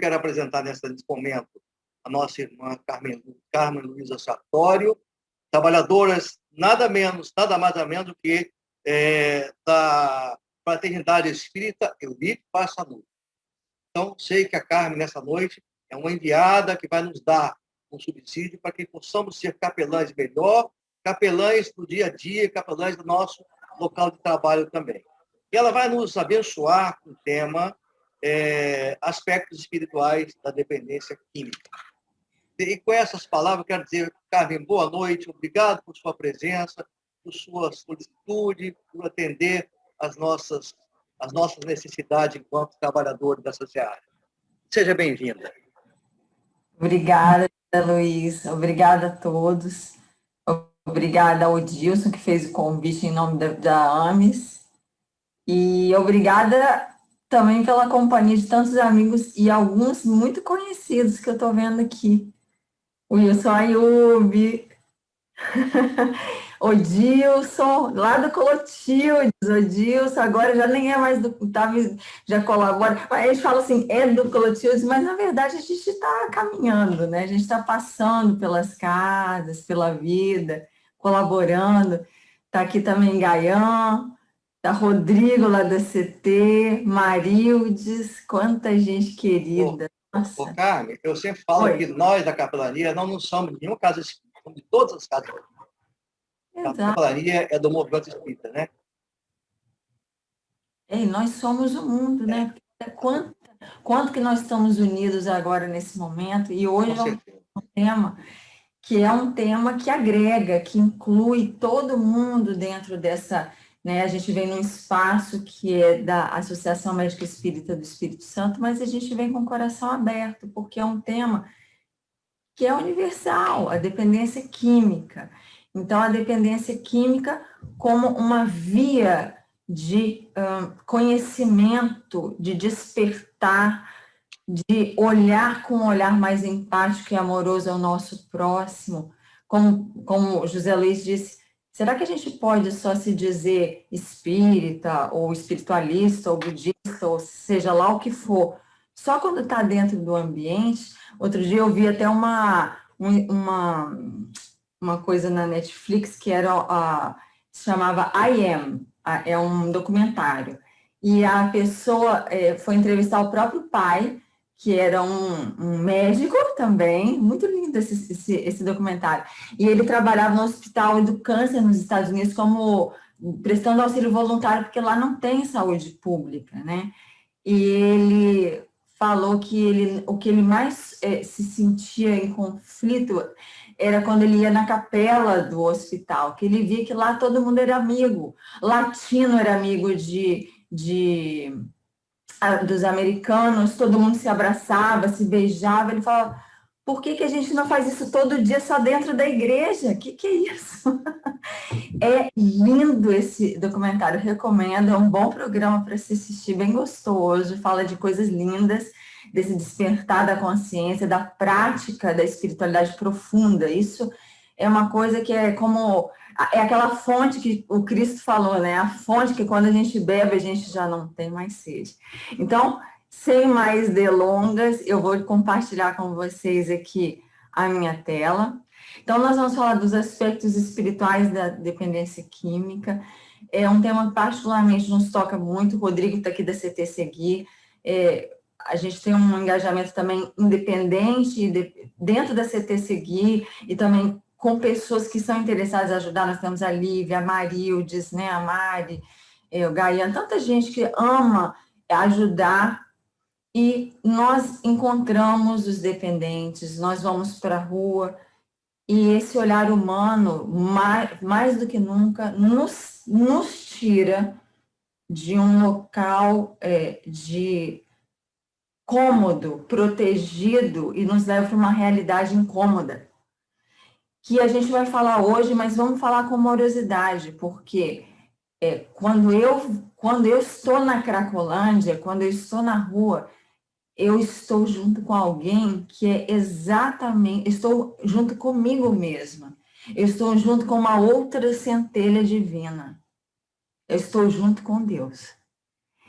quero apresentar nesse momento a nossa irmã Carmen Luísa Sartório, trabalhadoras nada menos, nada mais ou menos do que da Fraternidade Espírita Euripe Passanui. Então, sei que a Carmen, nessa noite, é uma enviada que vai nos dar um subsídio para que possamos ser capelães melhor, capelães do dia a dia, capelães do nosso local de trabalho também. E ela vai nos abençoar com o tema aspectos espirituais da dependência química. E com essas palavras, eu quero dizer, Carmen, boa noite, obrigado por sua presença, por sua solicitude, por atender as nossas necessidades enquanto trabalhadores dessa área. Seja bem-vinda. Obrigada, Luiz. Obrigada a todos. Obrigada ao Dilson, que fez o convite em nome da AMES. E obrigada também pela companhia de tantos amigos e alguns muito conhecidos que eu estou vendo aqui. O Wilson Ayub, o Dilson, lá do Clotilde, o Dilson, agora já nem é mais do... já colabora. Eles falam assim, é do Clotilde, mas na verdade a gente está caminhando, né? A gente está passando pelas casas, pela vida, colaborando. Está aqui também Gaian, está Rodrigo lá da CT, Marildes, quanta gente querida. Ô, Carmen, eu sempre falo que nós da capelania não somos de nenhum caso espírita, somos de todas as casas. A capelania é do movimento espírita, né? E nós somos o mundo, né? Quanto que nós estamos unidos agora nesse momento, e hoje é um tema que agrega, que inclui todo mundo dentro dessa, né? A gente vem num espaço que é da Associação Médica Espírita do Espírito Santo, mas a gente vem com o coração aberto, porque é um tema que é universal, a dependência química. Então, a dependência química como uma via de conhecimento, de despertar, de olhar com um olhar mais empático e amoroso ao nosso próximo. Como José Luiz disse, será que a gente pode só se dizer espírita, ou espiritualista, ou budista, ou seja lá o que for, só quando está dentro do ambiente? Outro dia eu vi até uma coisa na Netflix que se chamava I Am, é um documentário. E a pessoa foi entrevistar o próprio pai, que era um médico também, muito lindo esse documentário. E ele trabalhava no Hospital do Câncer nos Estados Unidos como prestando auxílio voluntário, porque lá não tem saúde pública, né? E ele falou que o que ele mais se sentia em conflito era quando ele ia na capela do hospital, que ele via que lá todo mundo era amigo. Latino era amigo dos americanos, todo mundo se abraçava, se beijava. Ele falava, por que a gente não faz isso todo dia só dentro da igreja? O que é isso? É lindo esse documentário, recomendo, é um bom programa para se assistir, bem gostoso, fala de coisas lindas, desse despertar da consciência, da prática da espiritualidade profunda. Isso é uma coisa que é aquela fonte que o Cristo falou, né? A fonte que quando a gente bebe, a gente já não tem mais sede. Então, sem mais delongas, eu vou compartilhar com vocês aqui a minha tela. Então, nós vamos falar dos aspectos espirituais da dependência química. É um tema que particularmente nos toca muito. O Rodrigo está aqui da CT Seguir. A gente tem um engajamento também independente dentro da CT Seguir e também com pessoas que são interessadas em ajudar. Nós temos a Lívia, a Marildes, né, a Mari, o Gaian, tanta gente que ama ajudar. E nós encontramos os dependentes, nós vamos para a rua, e esse olhar humano, mais do que nunca, nos tira de um local de cômodo, protegido, e nos leva para uma realidade incômoda, que a gente vai falar hoje, mas vamos falar com amorosidade, porque quando eu estou na Cracolândia, quando eu estou na rua, eu estou junto com alguém que é exatamente, estou junto comigo mesma. Eu estou junto com uma outra centelha divina. Eu estou junto com Deus.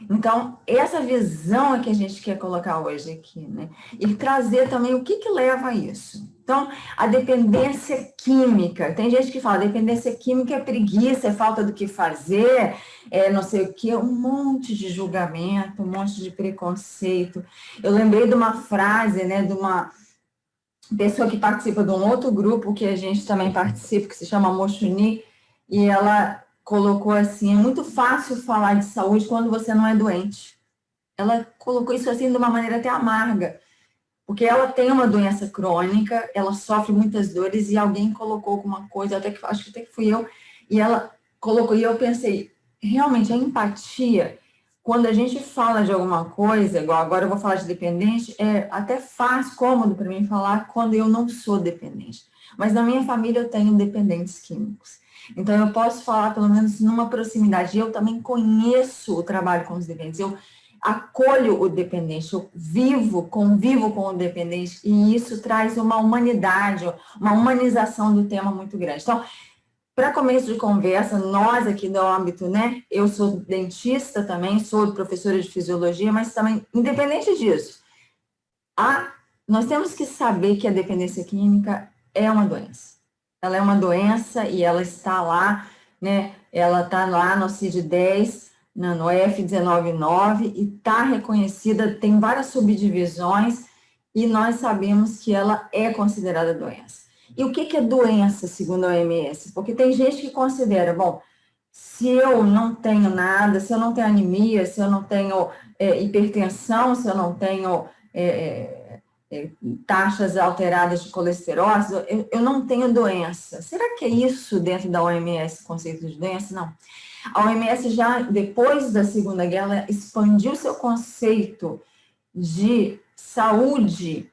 Então, essa visão é que a gente quer colocar hoje aqui, né? E trazer também o que leva a isso. Então, a dependência química. Tem gente que fala, dependência química é preguiça, é falta do que fazer, é não sei o quê, um monte de julgamento, um monte de preconceito. Eu lembrei de uma frase, né, de uma pessoa que participa de um outro grupo que a gente também participa, que se chama Mochuni, e ela colocou assim, é muito fácil falar de saúde quando você não é doente. Ela colocou isso assim de uma maneira até amarga, porque ela tem uma doença crônica, ela sofre muitas dores, e alguém colocou alguma coisa, acho que até que fui eu, e ela colocou, e eu pensei, realmente a empatia, quando a gente fala de alguma coisa, igual agora eu vou falar de dependente, é até fácil, cômodo para mim falar quando eu não sou dependente. Mas na minha família eu tenho dependentes químicos. Então eu posso falar pelo menos numa proximidade. Eu também conheço o trabalho com os dependentes. Eu acolho o dependente, eu convivo com o dependente, e isso traz uma humanidade, uma humanização do tema muito grande. Então, para começo de conversa, nós aqui do âmbito, né? Eu sou dentista também, sou professora de fisiologia, mas também, independente disso, nós temos que saber que a dependência química é uma doença. Ela é uma doença e ela está lá, né? Ela está lá no CID-10, no F199, e está reconhecida, tem várias subdivisões, e nós sabemos que ela é considerada doença. E o que é doença, segundo a OMS? Porque tem gente que considera, bom, se eu não tenho nada, se eu não tenho anemia, se eu não tenho hipertensão, se eu não tenho taxas alteradas de colesterol, eu não tenho doença. Será que é isso dentro da OMS, conceito de doença? Não. A OMS já, depois da Segunda Guerra, expandiu seu conceito de saúde,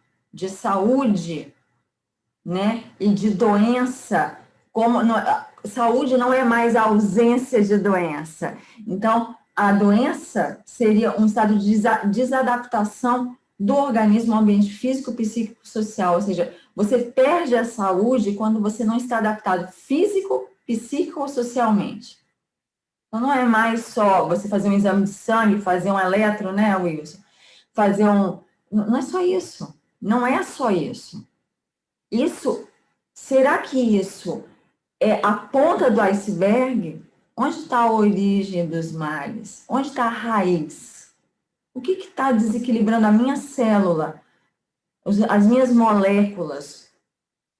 né, e de doença, saúde não é mais a ausência de doença. Então, a doença seria um estado de desadaptação do organismo ao ambiente físico, psíquico, social, ou seja, você perde a saúde quando você não está adaptado físico, psíquico ou socialmente. Então, não é mais só você fazer um exame de sangue, fazer um eletro, né, Wilson? Não é só isso. Não é só isso. Será que isso é a ponta do iceberg? Onde está a origem dos males? Onde está a raiz? O que está desequilibrando a minha célula, as minhas moléculas,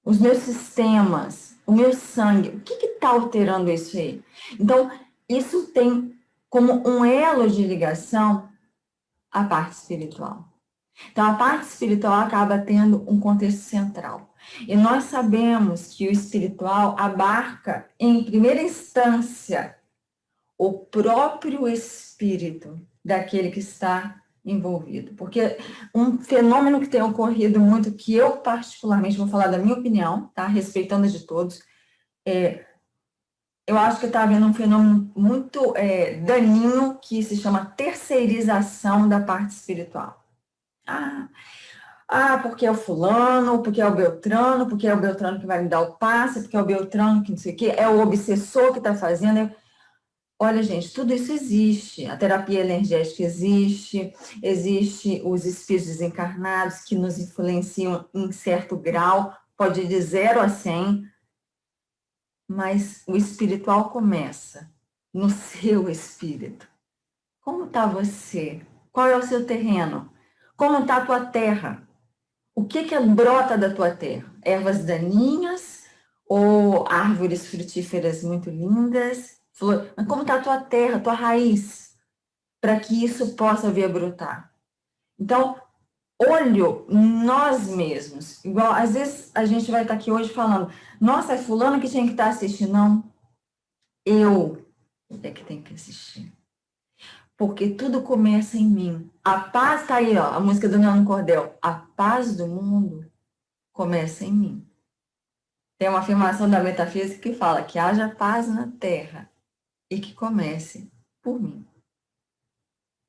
os meus sistemas, o meu sangue? O que está alterando isso aí? Então, isso tem como um elo de ligação a parte espiritual. Então, a parte espiritual acaba tendo um contexto central. E nós sabemos que o espiritual abarca, em primeira instância, o próprio espírito daquele que está envolvido. Porque um fenômeno que tem ocorrido muito, que eu particularmente vou falar da minha opinião, tá? Respeitando a de todos, eu acho que está havendo um fenômeno muito daninho que se chama terceirização da parte espiritual. Porque é o fulano, porque é o Beltrano, porque é o Beltrano que vai me dar o passe, porque é o Beltrano que não sei o quê, é o obsessor que está fazendo. Olha, gente, tudo isso existe. A terapia energética existe os espíritos desencarnados que nos influenciam em certo grau, pode ir de 0 a 100, mas o espiritual começa no seu espírito. Como está você? Qual é o seu terreno? Como está a tua terra? O que brota da tua terra? Ervas daninhas ou árvores frutíferas muito lindas? Mas como está a tua terra, a tua raiz? Para que isso possa vir a brotar. Então, olho nós mesmos. Igual, às vezes, a gente vai estar aqui hoje falando, nossa, é fulano que tinha que estar assistindo. Não, eu é que tenho que assistir. Porque tudo começa em mim. A paz está aí, ó, a música do Nano Cordel. A paz do mundo começa em mim. Tem uma afirmação da metafísica que fala que haja paz na Terra e que comece por mim.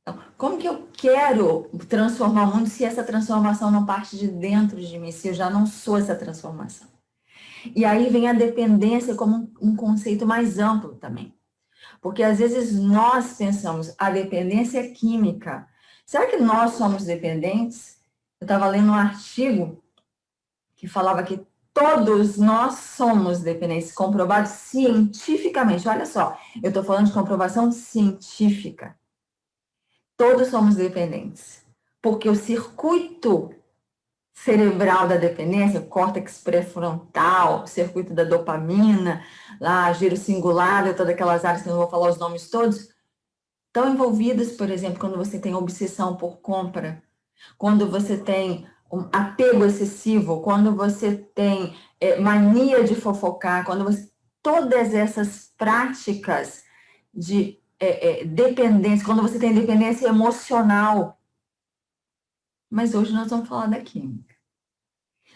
Então, como que eu quero transformar o mundo se essa transformação não parte de dentro de mim, se eu já não sou essa transformação? E aí vem a dependência como um conceito mais amplo também. Porque às vezes nós pensamos, a dependência é química. Será que nós somos dependentes? Eu estava lendo um artigo que falava que todos nós somos dependentes, comprovado cientificamente. Olha só, eu estou falando de comprovação científica. Todos somos dependentes. Porque o circuito cerebral da dependência, córtex pré-frontal, circuito da dopamina, lá, giro singular, todas aquelas áreas que eu não vou falar os nomes todos, estão envolvidas, por exemplo, quando você tem obsessão por compra, quando você tem um apego excessivo, quando você tem mania de fofocar, quando você... Todas essas práticas de dependência, quando você tem dependência emocional. Mas hoje nós vamos falar da química.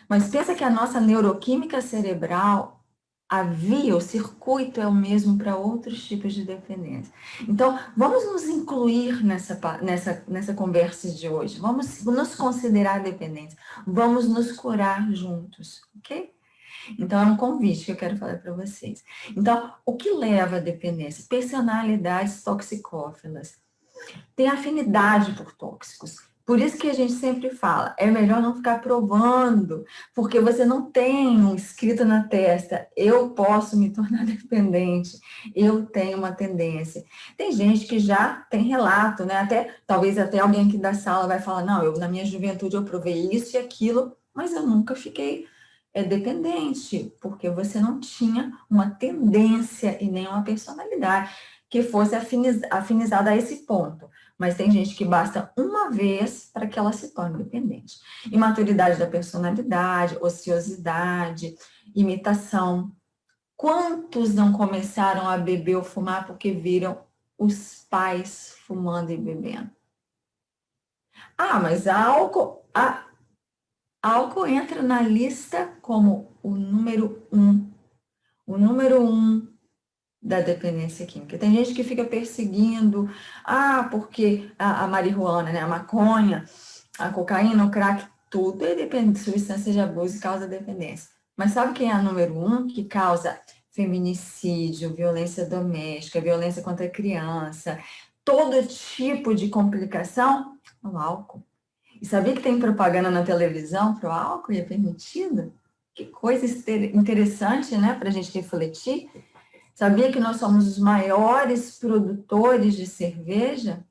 Mas pensa que a nossa neuroquímica cerebral, a via, o circuito é o mesmo para outros tipos de dependência. Então, vamos nos incluir nessa conversa de hoje. Vamos nos considerar dependentes. Vamos nos curar juntos, ok? Então, é um convite que eu quero falar para vocês. Então, o que leva à dependência? Personalidades toxicófilas. Tem afinidade por tóxicos. Por isso que a gente sempre fala, é melhor não ficar provando, porque você não tem um escrito na testa, eu posso me tornar dependente, eu tenho uma tendência. Tem gente que já tem relato, né? Talvez até alguém aqui da sala vai falar, não, eu na minha juventude eu provei isso e aquilo, mas eu nunca fiquei dependente, porque você não tinha uma tendência e nem uma personalidade que fosse afinizada a esse ponto. Mas tem gente que basta uma vez para que ela se torne dependente. Imaturidade da personalidade, ociosidade, imitação. Quantos não começaram a beber ou fumar porque viram os pais fumando e bebendo? Ah, mas álcool entra na lista como o número 1. O número 1 da dependência química. Tem gente que fica perseguindo, porque a marihuana, né, a maconha, a cocaína, o crack, tudo é dependente de substância de abuso e causa dependência. Mas sabe quem é a número 1 que causa feminicídio, violência doméstica, violência contra a criança, todo tipo de complicação? O álcool. E sabia que tem propaganda na televisão para o álcool e é permitido? Que coisa interessante, né, para a gente refletir. Sabia que nós somos os maiores produtores de cerveja?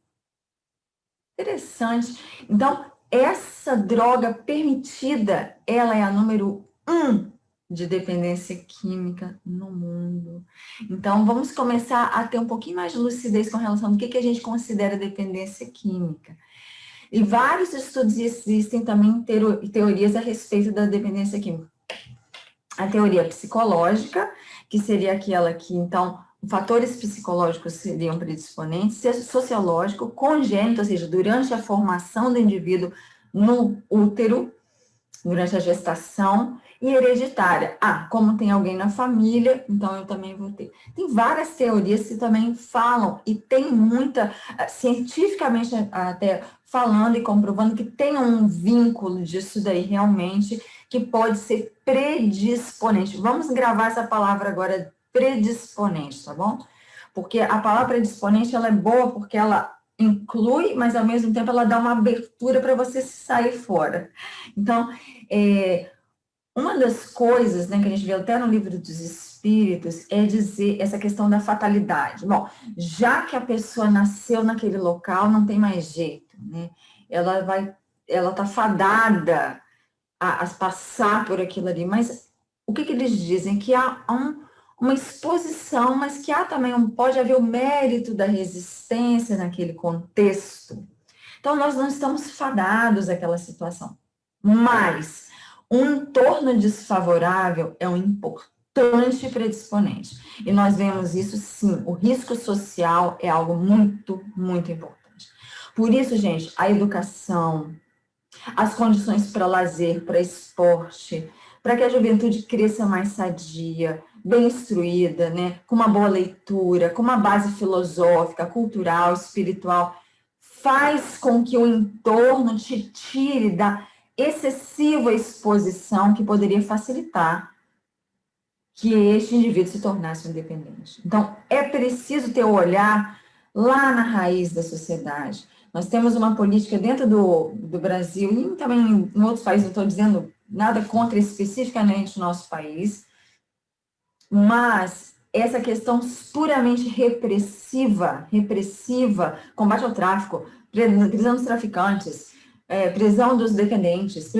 Interessante. Então, essa droga permitida, ela é a número 1 de dependência química no mundo. Então, vamos começar a ter um pouquinho mais de lucidez com relação ao que a gente considera dependência química. E vários estudos existem também teorias a respeito da dependência química. A teoria psicológica, que seria aquela que, então, fatores psicológicos seriam predisponentes, sociológico, congênito, ou seja, durante a formação do indivíduo no útero, durante a gestação, e hereditária. Como tem alguém na família, então eu também vou ter. Tem várias teorias que também falam, e tem muita, cientificamente até falando e comprovando que tem um vínculo disso daí realmente, que pode ser predisponente. Vamos gravar essa palavra agora, predisponente, tá bom? Porque a palavra predisponente, ela é boa porque ela inclui, mas ao mesmo tempo ela dá uma abertura para você sair fora. Então, uma das coisas, né, que a gente vê até no livro dos Espíritos é dizer essa questão da fatalidade. Bom, já que a pessoa nasceu naquele local, não tem mais jeito, né? Ela tá fadada a passar por aquilo ali. Mas o que eles dizem? Que há uma exposição, mas que há também pode haver o mérito da resistência naquele contexto. Então, nós não estamos fadados àquela situação. Mas um entorno desfavorável é um importante predisponente. E nós vemos isso, sim, o risco social é algo muito, muito importante. Por isso, gente, a educação, as condições para lazer, para esporte, para que a juventude cresça mais sadia, bem instruída, né, com uma boa leitura, com uma base filosófica, cultural, espiritual, faz com que o entorno te tire da excessiva exposição que poderia facilitar que este indivíduo se tornasse independente. Então, é preciso ter o olhar lá na raiz da sociedade. Nós temos uma política dentro do Brasil e também em outros países, não estou dizendo nada contra especificamente o nosso país, mas essa questão puramente repressiva, combate ao tráfico, prisão dos traficantes, prisão dos dependentes,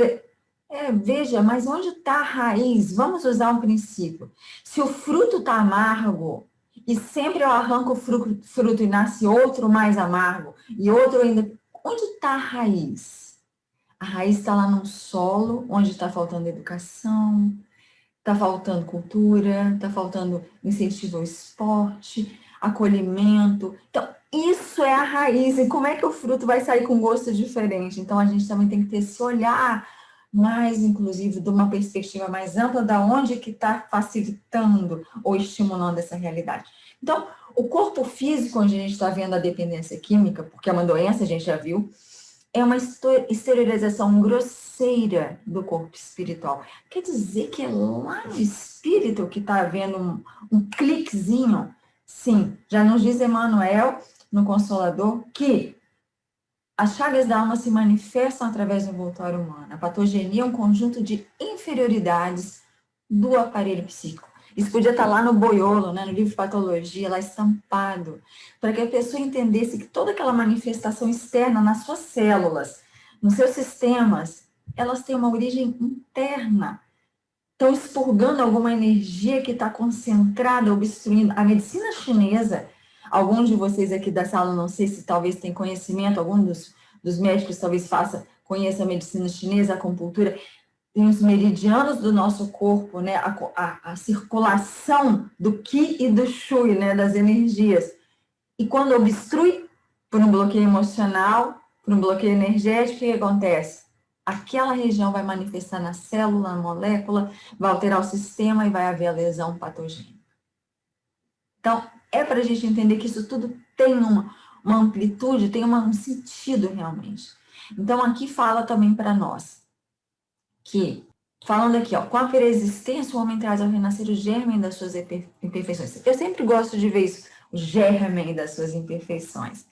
veja, mas onde está a raiz? Vamos usar um princípio. Se o fruto está amargo, e sempre eu arranco o fruto e nasce outro mais amargo, e outro ainda... Onde está a raiz? A raiz está lá no solo, onde está faltando educação, está faltando cultura, está faltando incentivo ao esporte, acolhimento. Então, isso é a raiz. E como é que o fruto vai sair com gosto diferente? Então, a gente também tem que ter esse olhar mais inclusive de uma perspectiva mais ampla da onde que está facilitando ou estimulando essa realidade. Então, o corpo físico, onde a gente está vendo a dependência química, porque é uma doença, a gente já viu, é uma exteriorização grosseira do corpo espiritual. Quer dizer que é lá no espírito que está havendo um cliquezinho? Sim, já nos diz Emmanuel, no Consolador, que as chagas da alma se manifestam através do envoltório humano. A patogenia é um conjunto de inferioridades do aparelho psíquico. Isso podia estar lá no boiolo, né, no livro de patologia, lá estampado, para que a pessoa entendesse que toda aquela manifestação externa nas suas células, nos seus sistemas, elas têm uma origem interna. Estão expurgando alguma energia que está concentrada, obstruindo. A medicina chinesa, alguns de vocês aqui da sala, não sei se talvez tem conhecimento, algum dos médicos talvez conheça a medicina chinesa, a acupuntura, tem os meridianos do nosso corpo, né? A circulação do Qi e do Shui, né? Das energias. E quando obstrui por um bloqueio emocional, por um bloqueio energético, o que acontece? Aquela região vai manifestar na célula, na molécula, vai alterar o sistema e vai haver a lesão patogênica. Então, é para a gente entender que isso tudo tem uma amplitude, tem um sentido realmente. Então, aqui fala também para nós que, falando aqui, ó, com a persistência, o homem traz ao renascer o germe das suas imperfeições. Eu sempre gosto de ver isso, o germe das suas imperfeições,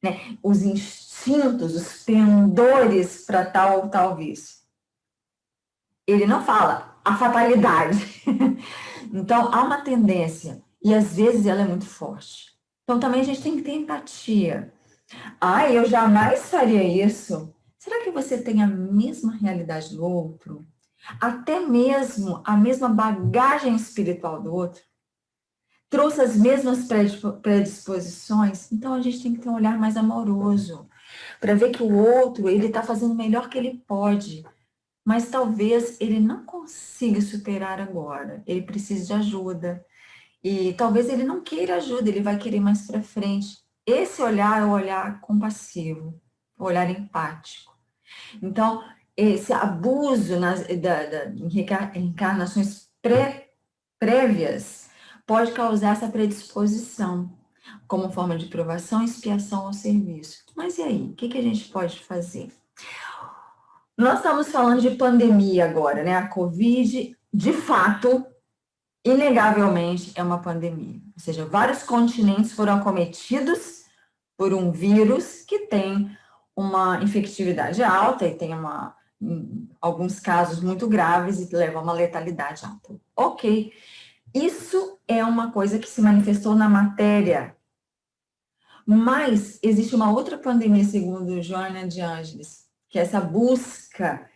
né? Os instintos, os pendores para tal ou tal vício. Ele não fala a fatalidade. Então, há uma tendência, e às vezes ela é muito forte. Então, também a gente tem que ter empatia. Ah, eu jamais faria isso. Será que você tem a mesma realidade do outro? Até mesmo a mesma bagagem espiritual do outro? Trouxe as mesmas predisposições? Então, a gente tem que ter um olhar mais amoroso para ver que o outro, ele está fazendo o melhor que ele pode, mas talvez ele não consiga superar agora. Ele precisa de ajuda. E talvez ele não queira ajuda, ele vai querer mais para frente. Esse olhar é o olhar compassivo, o olhar empático. Então, esse abuso em reencarnações prévias pode causar essa predisposição, como forma de provação, expiação ao serviço. Mas e aí, o que a gente pode fazer? Nós estamos falando de pandemia agora, né? A Covid, de fato, inegavelmente, é uma pandemia. Ou seja, vários continentes foram acometidos por um vírus que tem uma infectividade alta e tem alguns casos muito graves e que levam a uma letalidade alta. Ok, isso é uma coisa que se manifestou na matéria. Mas existe uma outra pandemia, segundo Joana de Ângeles, que é essa busca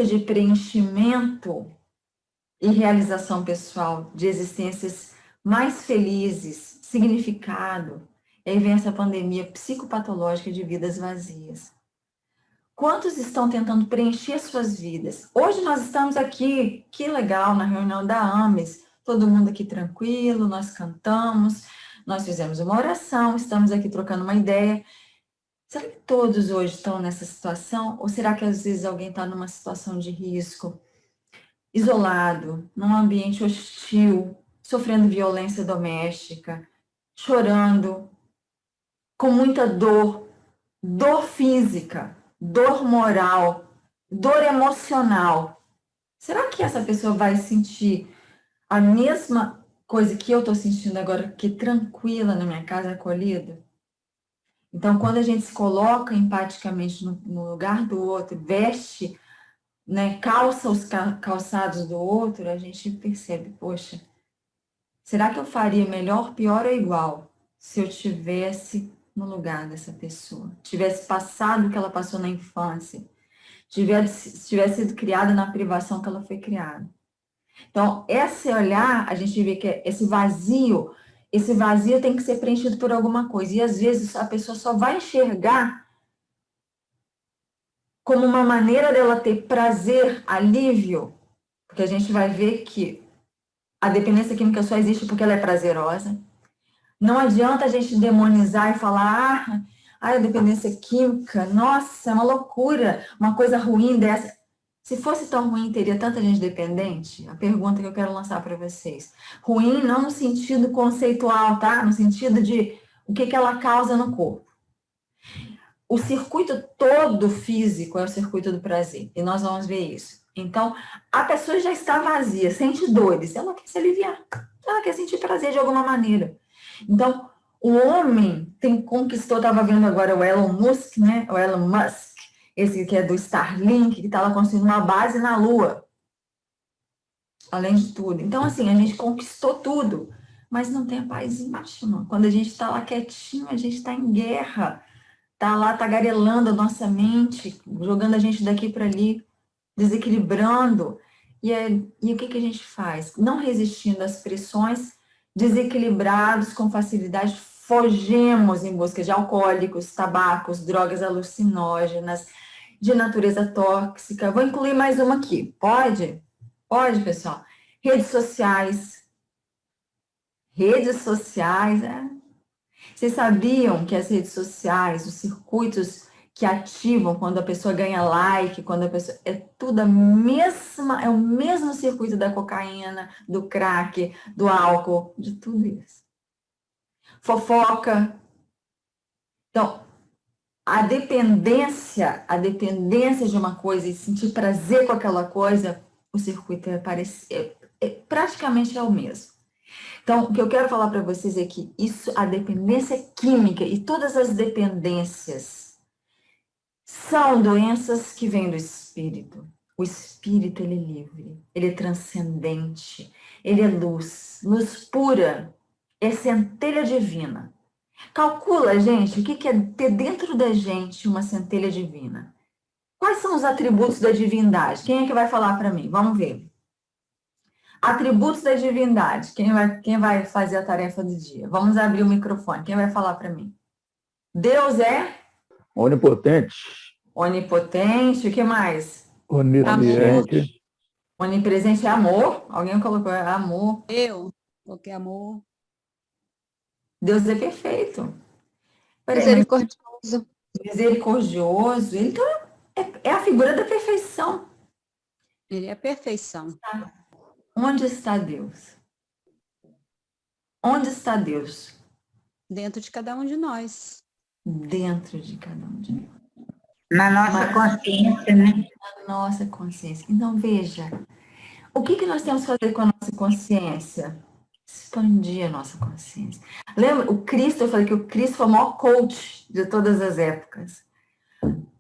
de preenchimento e realização pessoal, de existências mais felizes, significado. E aí vem essa pandemia psicopatológica de vidas vazias. Quantos estão tentando preencher suas vidas? Hoje nós estamos aqui, que legal, na reunião da AMES, todo mundo aqui tranquilo, nós cantamos, nós fizemos uma oração, estamos aqui trocando uma ideia. Será que todos hoje estão nessa situação? Ou será que às vezes alguém está numa situação de risco, isolado, num ambiente hostil, sofrendo violência doméstica, chorando, com muita dor, dor física, dor moral, dor emocional? será que essa pessoa vai sentir a mesma coisa que eu estou sentindo agora, que tranquila na minha casa, acolhida? Então, quando a gente se coloca empaticamente no lugar do outro, veste, né, calça os calçados do outro, a gente percebe, poxa, será que eu faria melhor, pior ou igual se eu tivesse no lugar dessa pessoa? Tivesse passado o que ela passou na infância, tivesse sido criada na privação que ela foi criada. Então, esse olhar, a gente vê que esse vazio tem que ser preenchido por alguma coisa. E às vezes a pessoa só vai enxergar como uma maneira dela ter prazer, alívio, porque a gente vai ver que a dependência química só existe porque ela é prazerosa. Não adianta a gente demonizar e falar, a dependência química, nossa, é uma loucura, uma coisa ruim dessa. Se fosse tão ruim, teria tanta gente dependente? A pergunta que eu quero lançar para vocês. Ruim não no sentido conceitual, tá? No sentido de o que ela causa no corpo. O circuito todo físico é o circuito do prazer, e nós vamos ver isso. Então, a pessoa já está vazia, sente dores, ela quer se aliviar, ela quer sentir prazer de alguma maneira. Então, o homem conquistou, estava vendo agora o Elon Musk, né? O Elon Musk, esse que é do Starlink, que está lá construindo uma base na Lua, além de tudo. Então, assim, a gente conquistou tudo, mas não tem a paz íntima. Quando a gente está lá quietinho, a gente está em guerra, tá lá tagarelando a nossa mente, jogando a gente daqui para ali, desequilibrando. E o que a gente faz? Não resistindo às pressões, desequilibrados com facilidade, fogemos em busca de alcoólicos, tabacos, drogas alucinógenas, de natureza tóxica. Vou incluir mais uma aqui. Pode? Pode, pessoal. Redes sociais. Redes sociais, Vocês sabiam que as redes sociais, os circuitos que ativam quando a pessoa ganha like, quando a pessoa é tudo é o mesmo circuito da cocaína, do crack, do álcool, de tudo isso. Fofoca. Então, a dependência de uma coisa e sentir prazer com aquela coisa, o circuito praticamente é o mesmo. Então, o que eu quero falar para vocês é que a dependência química e todas as dependências são doenças que vêm do espírito. O espírito, ele é livre, ele é transcendente, ele é luz, luz pura, é centelha divina. Calcula, gente, o que é ter dentro da gente uma centelha divina? Quais são os atributos da divindade? Quem é que vai falar para mim? Vamos ver. Atributos da divindade. Quem vai fazer a tarefa do dia? Vamos abrir o microfone. Quem vai falar para mim? Deus é? Onipotente. Onipotente. O que mais? Onisciente. Onipresente é amor. Alguém colocou amor. Porque amor. Deus é perfeito. Misericordioso. Misericordioso. Então, é a figura da perfeição. Ele é a perfeição. Onde está Deus? Onde está Deus? Dentro de cada um de nós. Dentro de cada um de nós. Na nossa consciência, né? Na nossa consciência. Então, veja, o que nós temos que fazer com a nossa consciência? Expandir a nossa consciência. Lembra, eu falei que o Cristo foi o maior coach de todas as épocas.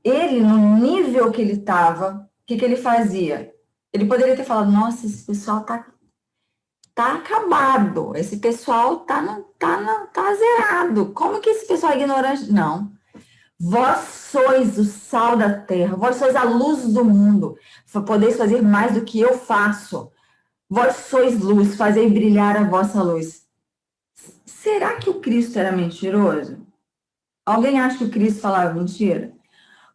Ele, no nível que ele estava, o que ele fazia? Ele poderia ter falado, nossa, esse pessoal tá acabado, esse pessoal tá zerado. Como que esse pessoal é ignorante? Não. Vós sois o sal da terra, vós sois a luz do mundo, podeis fazer mais do que eu faço. Vós sois luz, fazei brilhar a vossa luz. Será que o Cristo era mentiroso? Alguém acha que o Cristo falava mentira?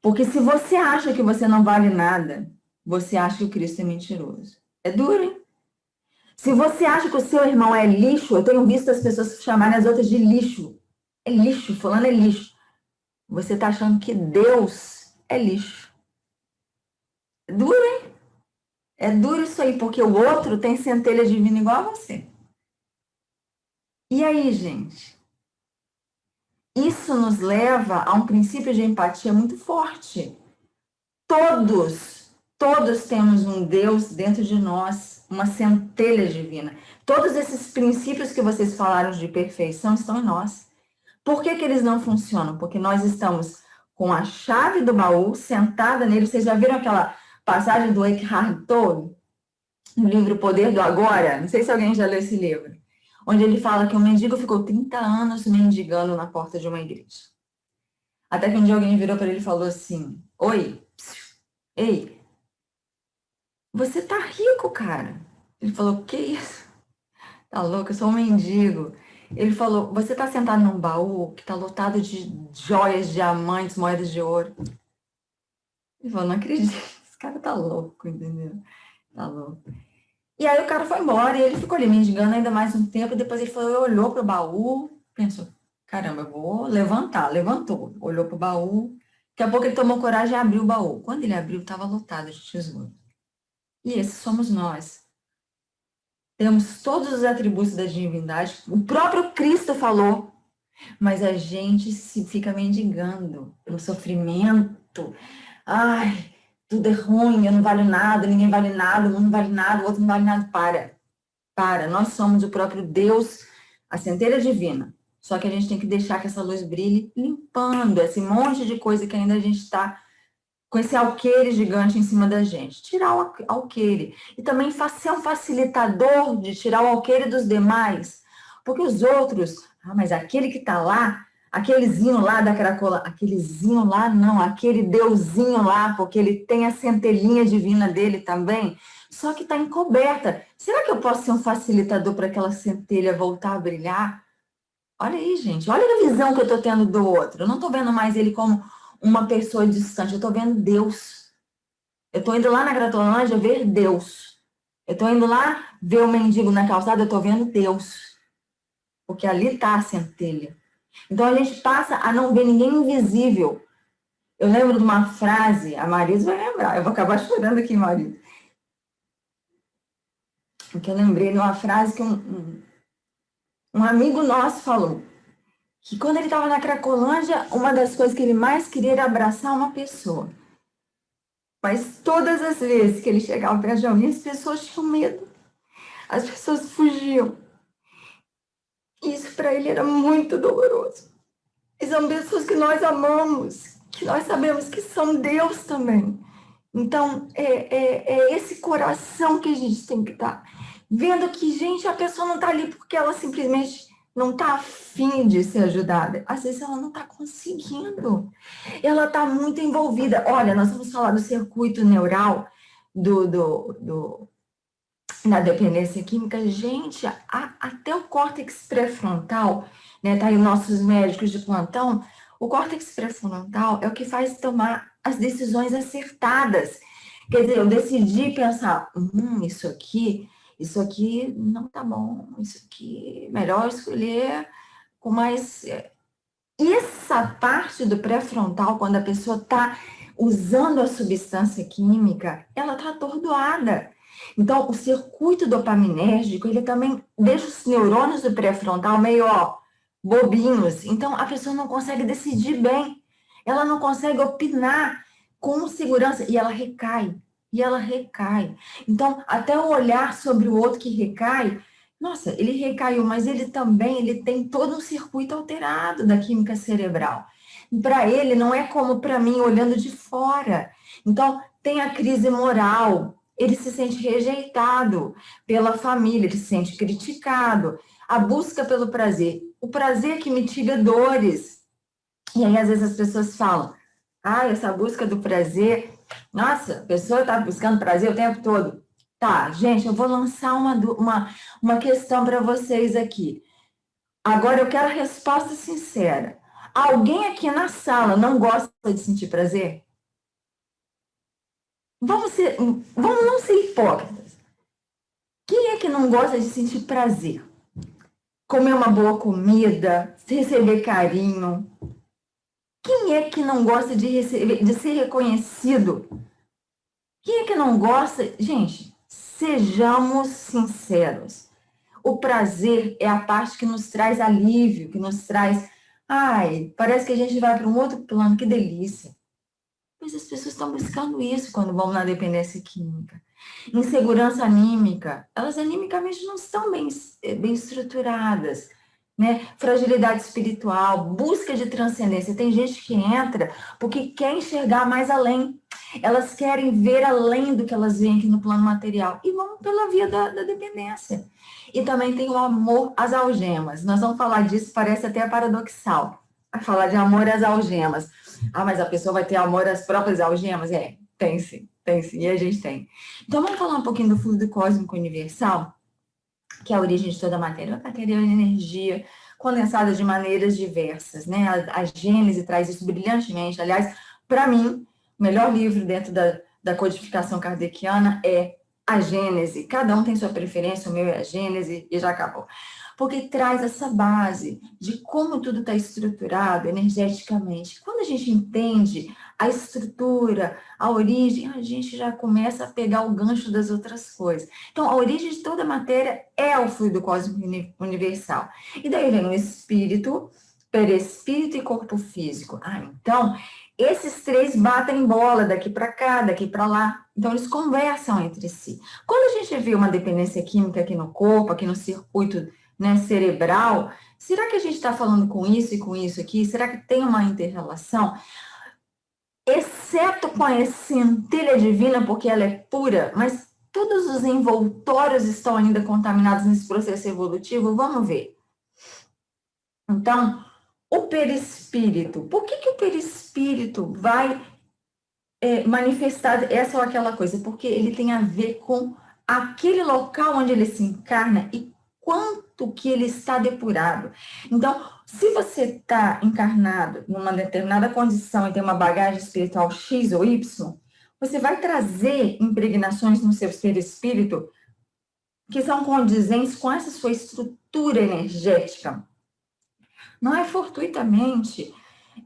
Porque se você acha que você não vale nada, você acha que o Cristo é mentiroso. É duro, hein? Se você acha que o seu irmão é lixo, eu tenho visto as pessoas chamarem as outras de lixo. É lixo, fulano é lixo. Você está achando que Deus é lixo. É duro, hein? É duro isso aí, porque o outro tem centelha divina igual a você. E aí, gente? Isso nos leva a um princípio de empatia muito forte. Todos temos um Deus dentro de nós, uma centelha divina. Todos esses princípios que vocês falaram de perfeição estão em nós. Por que que eles não funcionam? Porque nós estamos com a chave do baú sentada nele. Vocês já viram aquela passagem do Eckhart Tolle, no livro Poder do Agora? Não sei se alguém já leu esse livro. Onde ele fala que um mendigo ficou 30 anos mendigando na porta de uma igreja. Até que um dia alguém virou para ele e falou assim: oi, ei, você tá rico, cara. Ele falou: que isso? Tá louco, eu sou um mendigo. Ele falou: você tá sentado num baú que tá lotado de joias, diamantes, moedas de ouro. Ele falou: não acredito, esse cara tá louco, entendeu? Tá louco. E aí o cara foi embora e ele ficou ali mendigando ainda mais um tempo. Depois ele falou, olhou pro baú, pensou: caramba, eu vou levantar. Levantou, olhou pro baú. Daqui a pouco ele tomou coragem e abriu o baú. Quando ele abriu, estava lotado de tesouro. E esses somos nós. Temos todos os atributos da divindade. O próprio Cristo falou. Mas a gente se fica mendigando no sofrimento. Ai, tudo é ruim, eu não valho nada, ninguém vale nada, um não vale nada, o outro não vale nada. Para. Nós somos o próprio Deus, a centelha divina. Só que a gente tem que deixar que essa luz brilhe, limpando esse monte de coisa que ainda a gente está com esse alqueire gigante em cima da gente. Tirar o alqueire. E também ser um facilitador de tirar o alqueire dos demais. Porque os outros, mas aquele que está lá, aquelezinho lá da cracola, aquelezinho lá não, aquele deusinho lá, porque ele tem a centelhinha divina dele também, só que está encoberta. Será que eu posso ser um facilitador para aquela centelha voltar a brilhar? Olha aí, gente, olha a visão que eu estou tendo do outro. Eu não estou vendo mais ele como uma pessoa distante, eu estou vendo Deus. Eu estou indo lá na Cracolândia ver Deus. Eu estou indo lá ver o mendigo na calçada, eu estou vendo Deus. Porque ali está a centelha. Então a gente passa a não ver ninguém invisível. Eu lembro de uma frase, a Marisa vai lembrar, eu vou acabar chorando aqui, Marisa. Porque eu lembrei de uma frase que um amigo nosso falou. Que quando ele estava na Cracolândia, uma das coisas que ele mais queria era abraçar uma pessoa. Mas todas as vezes que ele chegava perto de alguém, as pessoas tinham medo. As pessoas fugiam. Isso para ele era muito doloroso. E são pessoas que nós amamos, que nós sabemos que são Deus também. Então, é esse coração que a gente tem que estar. Vendo que, gente, a pessoa não está ali porque ela simplesmente não está afim de ser ajudada. Às vezes ela não está conseguindo. Ela está muito envolvida. Olha, nós vamos falar do circuito neural da dependência química. Gente, até o córtex pré-frontal, né, tá aí nossos médicos de plantão, o córtex pré-frontal é o que faz tomar as decisões acertadas. Quer dizer, eu decidi pensar, isso aqui não tá bom, isso aqui melhor escolher com mais... E essa parte do pré-frontal, quando a pessoa está usando a substância química, ela está atordoada. Então, o circuito dopaminérgico, ele também deixa os neurônios do pré-frontal meio, bobinhos. Então, a pessoa não consegue decidir bem. Ela não consegue opinar com segurança. E ela recai. Então, até o olhar sobre o outro que recai, nossa, ele recaiu, mas ele tem todo um circuito alterado da química cerebral. Para ele, não é como para mim, olhando de fora. Então, tem a crise moral, ele se sente rejeitado pela família, ele se sente criticado. A busca pelo prazer, o prazer que mitiga dores. E aí, às vezes, as pessoas falam, essa busca do prazer, nossa, a pessoa está buscando prazer o tempo todo. Tá, gente, eu vou lançar uma questão para vocês aqui. Agora eu quero a resposta sincera. Alguém aqui na sala não gosta de sentir prazer? Vamos não ser hipócritas. Quem é que não gosta de sentir prazer? Comer uma boa comida, receber carinho. Quem é que não gosta de ser reconhecido? Quem é que não gosta? Gente, sejamos sinceros. O prazer é a parte que nos traz alívio, que nos traz... parece que a gente vai para um outro plano, que delícia. Pois as pessoas estão buscando isso quando vão na dependência química. Insegurança anímica, elas animicamente não estão bem estruturadas, né? Fragilidade espiritual, busca de transcendência. Tem gente que entra porque quer enxergar mais além. Elas querem ver além do que elas veem aqui no plano material e vão pela via da dependência. E também tem o amor às algemas. Nós vamos falar disso, parece até paradoxal. Vai falar de amor às algemas. Ah, mas a pessoa vai ter amor às próprias algemas? Tem sim, e a gente tem. Então, vamos falar um pouquinho do fluido cósmico universal, que é a origem de toda a matéria. A matéria é uma energia condensada de maneiras diversas, né? A Gênese traz isso brilhantemente. Aliás, para mim, o melhor livro dentro da codificação kardeciana é a Gênese. Cada um tem sua preferência, o meu é a Gênese e já acabou. Porque traz essa base de como tudo está estruturado energeticamente. Quando a gente entende a estrutura, a origem, a gente já começa a pegar o gancho das outras coisas. Então, a origem de toda a matéria é o fluido cósmico universal. E daí vem o espírito, perispírito e corpo físico. Então, esses três batem bola daqui para cá, daqui para lá. Então, eles conversam entre si. Quando a gente vê uma dependência química aqui no corpo, aqui no circuito, né, cerebral, será que a gente está falando com isso e com isso aqui? Será que tem uma inter-relação? Exceto com a centelha divina, porque ela é pura, mas todos os envoltórios estão ainda contaminados nesse processo evolutivo? Vamos ver. Então, o perispírito. Por que o perispírito vai manifestar essa ou aquela coisa? Porque ele tem a ver com aquele local onde ele se encarna e quanto que ele está depurado. Então, se você está encarnado numa determinada condição e tem uma bagagem espiritual X ou Y, você vai trazer impregnações no seu perispírito que são condizentes com essa sua estrutura energética. Não é fortuitamente.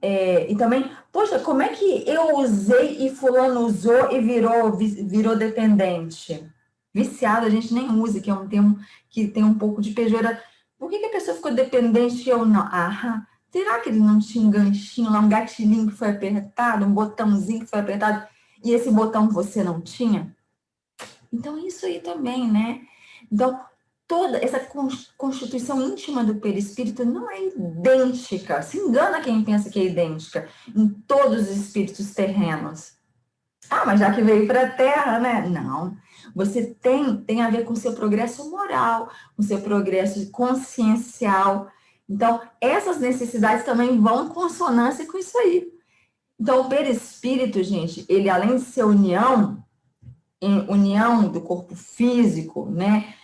E também, poxa, como é que eu usei e fulano usou e virou dependente? Viciado a gente nem usa, que é um termo que tem um pouco de pejorativo. Por que a pessoa ficou dependente e eu não? Será que ele não tinha um ganchinho lá, um gatilhinho que foi apertado, um botãozinho que foi apertado, e esse botão você não tinha? Então, isso aí também, né? Então, toda essa constituição íntima do perispírito não é idêntica. Se engana quem pensa que é idêntica em todos os espíritos terrenos. Mas já que veio para a Terra, né? Não. Você tem a ver com o seu progresso moral, com o seu progresso consciencial. Então, essas necessidades também vão em consonância com isso aí. Então, o perispírito, gente, ele além de ser união do corpo físico, né?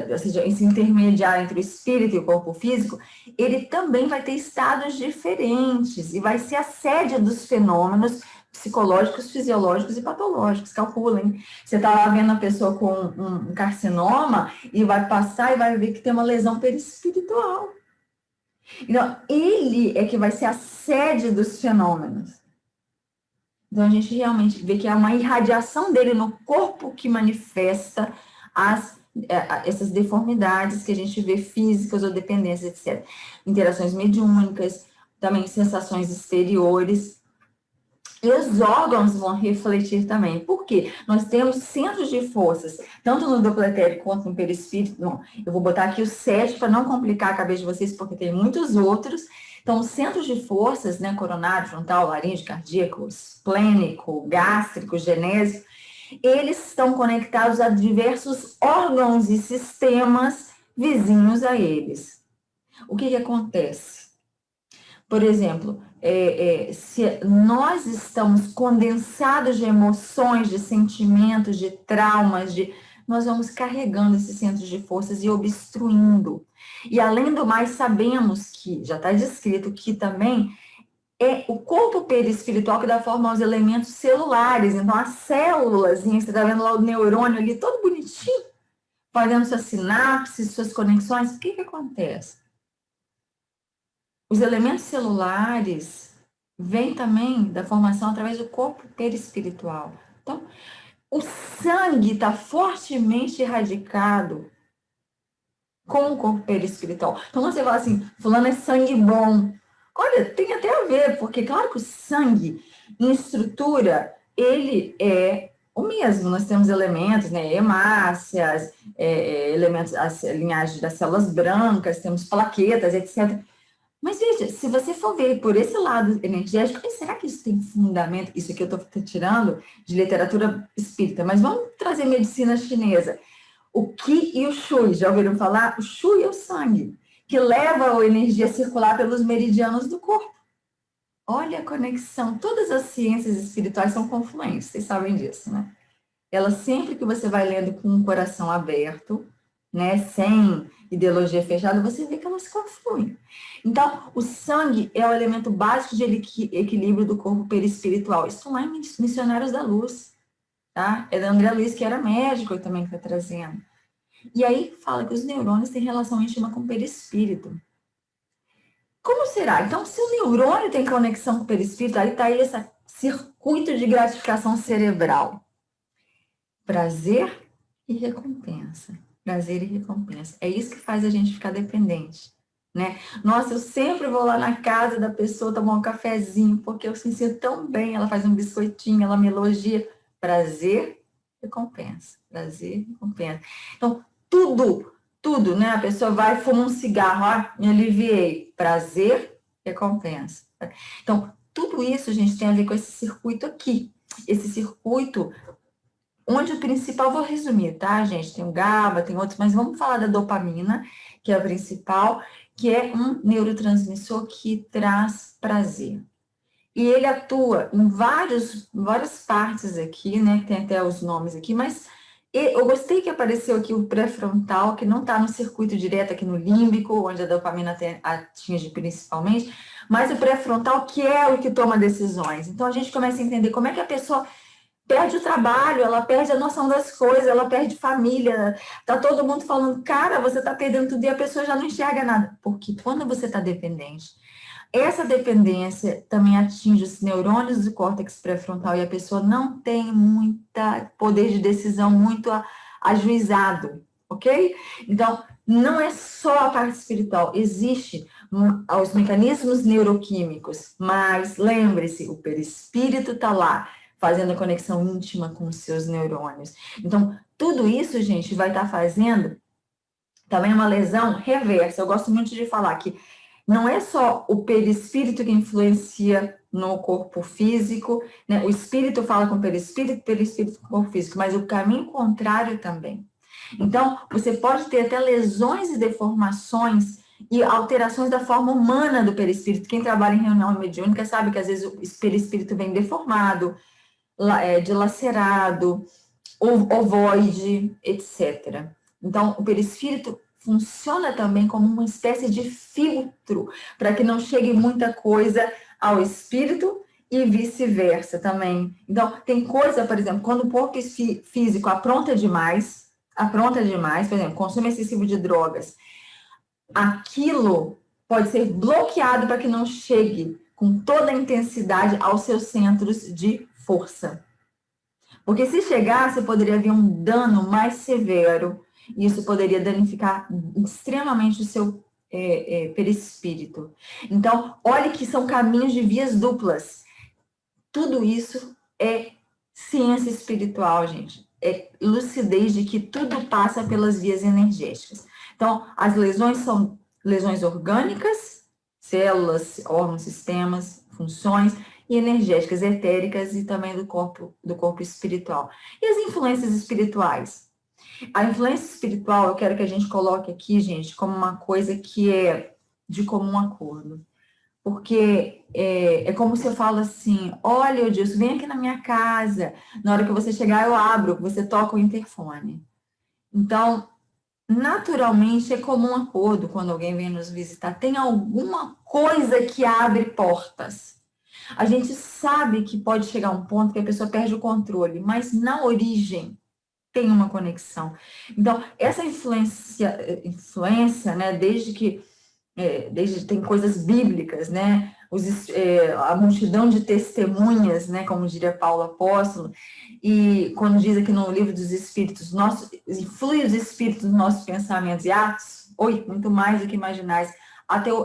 Ou seja, esse intermediário entre o espírito e o corpo físico, ele também vai ter estados diferentes e vai ser a sede dos fenômenos psicológicos, fisiológicos e patológicos. Calculem. Você está lá vendo a pessoa com um carcinoma e vai passar e vai ver que tem uma lesão perispiritual. Então, ele é que vai ser a sede dos fenômenos. Então, a gente realmente vê que é uma irradiação dele no corpo que manifesta essas deformidades que a gente vê físicas ou dependências, etc. Interações mediúnicas, também sensações exteriores. E os órgãos vão refletir também. Por quê? Nós temos centros de forças, tanto no duplo etérico quanto no perispírito. Bom, eu vou botar aqui os 7 para não complicar a cabeça de vocês, porque tem muitos outros. Então, os centros de forças, né, coronário, frontal, laríngeo, cardíaco, esplênico, gástrico, genésico, eles estão conectados a diversos órgãos e sistemas vizinhos a eles. O que acontece? Por exemplo, se nós estamos condensados de emoções, de sentimentos, de traumas, nós vamos carregando esses centros de forças e obstruindo. E, além do mais, sabemos que, já está descrito, que também é o corpo perispiritual que dá forma aos elementos celulares. Então, as células, você está vendo lá o neurônio ali, todo bonitinho, fazendo suas sinapses, suas conexões. O que acontece? Os elementos celulares vêm também da formação através do corpo perispiritual. Então, o sangue está fortemente irradicado com o corpo perispiritual. Então, quando você fala assim, fulano é sangue bom, Olha, tem até a ver, porque claro que o sangue, em estrutura, ele é o mesmo. Nós temos elementos, né, hemácias, elementos, as linhagens das células brancas, temos plaquetas, etc. Mas veja, se você for ver por esse lado energético, será que isso tem fundamento? Isso aqui eu estou tirando de literatura espírita, mas vamos trazer medicina chinesa. O Qi e o Shui, já ouviram falar? O Shui é o sangue, que leva a energia a circular pelos meridianos do corpo. Olha a conexão. Todas as ciências espirituais são confluentes, vocês sabem disso, né? Elas, sempre que você vai lendo com o coração aberto, né, sem ideologia fechada, você vê que elas confluem. Então, o sangue é o elemento básico de equilíbrio do corpo perispiritual. Isso lá em Missionários da Luz, tá? É da André Luiz, que era médico também que está trazendo. E aí fala que os neurônios têm relação íntima com o perispírito. Como será? Então, se o neurônio tem conexão com o perispírito, aí está aí esse circuito de gratificação cerebral. Prazer e recompensa. Prazer e recompensa. É isso que faz a gente ficar dependente, né? Nossa, eu sempre vou lá na casa da pessoa tomar um cafezinho, porque eu me sinto tão bem, ela faz um biscoitinho, ela me elogia. Prazer, recompensa. Prazer, recompensa. Então, tudo, né? A pessoa vai fumar um cigarro, ó, me aliviei. Prazer, recompensa. Então, tudo isso, gente, tem a ver com esse circuito aqui. Esse circuito, onde o principal, vou resumir, tá, gente? Tem o GABA, tem outros, mas vamos falar da dopamina, que é a principal, que é um neurotransmissor que traz prazer. E ele atua em várias partes aqui, né? Tem até os nomes aqui, mas eu gostei que apareceu aqui o pré-frontal, que não está no circuito direto aqui no límbico, onde a dopamina atinge principalmente, mas o pré-frontal, que é o que toma decisões. Então, a gente começa a entender como é que a pessoa perde o trabalho, ela perde a noção das coisas, ela perde família, tá todo mundo falando, cara, você tá perdendo tudo, e a pessoa já não enxerga nada. Porque quando você tá dependente, essa dependência também atinge os neurônios do córtex pré-frontal e a pessoa não tem muita poder de decisão muito ajuizado, ok? Então, não é só a parte espiritual, existe os mecanismos neuroquímicos, mas lembre-se, o perispírito está lá, fazendo a conexão íntima com os seus neurônios. Então, tudo isso, gente, vai estar fazendo também uma lesão reversa. Eu gosto muito de falar que não é só o perispírito que influencia no corpo físico, né? O espírito fala com o perispírito com o corpo físico, mas o caminho contrário também. Então, você pode ter até lesões e deformações e alterações da forma humana do perispírito. Quem trabalha em reunião mediúnica sabe que às vezes o perispírito vem deformado, dilacerado, ovoide, etc. Então, o perispírito funciona também como uma espécie de filtro para que não chegue muita coisa ao espírito e vice-versa também. Então, tem coisa, por exemplo, quando o corpo físico apronta demais, por exemplo, consumo excessivo de drogas, aquilo pode ser bloqueado para que não chegue com toda a intensidade aos seus centros de força. Porque se chegasse, poderia haver um dano mais severo, e isso poderia danificar extremamente o seu perispírito. Então, olhe que são caminhos de vias duplas. Tudo isso é ciência espiritual, gente. É lucidez de que tudo passa pelas vias energéticas. Então, as lesões são lesões orgânicas, células, órgãos, sistemas, funções, e energéticas, etéricas e também do corpo espiritual. E as influências espirituais? A influência espiritual, eu quero que a gente coloque aqui, gente, como uma coisa que é de comum acordo. Porque é como se eu falo assim, olha, Edilson, vem aqui na minha casa, na hora que você chegar eu abro, você toca o interfone. Então, naturalmente, é comum acordo quando alguém vem nos visitar, tem alguma coisa que abre portas. A gente sabe que pode chegar um ponto que a pessoa perde o controle, mas na origem tem uma conexão. Então, essa influência, né, desde tem coisas bíblicas, né, a multidão de testemunhas, né, como diria Paulo Apóstolo, e quando diz aqui no livro dos Espíritos, influi os Espíritos nos nossos pensamentos e atos, muito mais do que imaginais,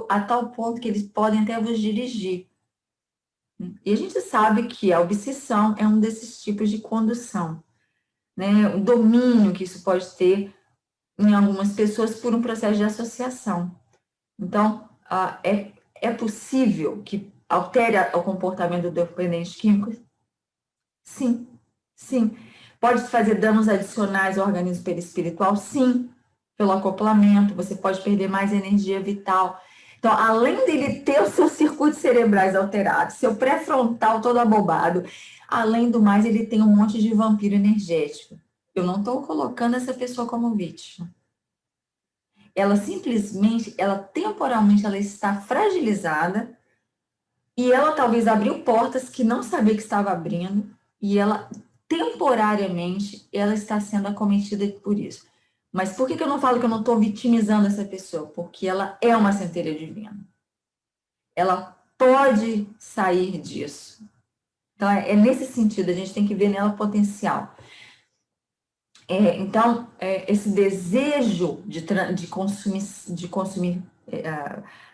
a tal ponto que eles podem até vos dirigir. E a gente sabe que a obsessão é um desses tipos de condução, né? O domínio que isso pode ter em algumas pessoas por um processo de associação. Então, é possível que altere o comportamento do dependente químico? Sim, sim. Pode fazer danos adicionais ao organismo perispiritual? Sim, pelo acoplamento, você pode perder mais energia vital. Então, além dele ter os seus circuitos cerebrais alterados, seu pré-frontal todo abobado, além do mais, ele tem um monte de vampiro energético. Eu não estou colocando essa pessoa como vítima. Ela simplesmente, temporalmente, ela está fragilizada e ela talvez abriu portas que não sabia que estava abrindo e ela, temporariamente, ela está sendo acometida por isso. Mas por que eu não falo que eu não estou vitimizando essa pessoa? Porque ela é uma centelha divina. Ela pode sair disso. Então, é nesse sentido, a gente tem que ver nela o potencial. Então, esse desejo de consumir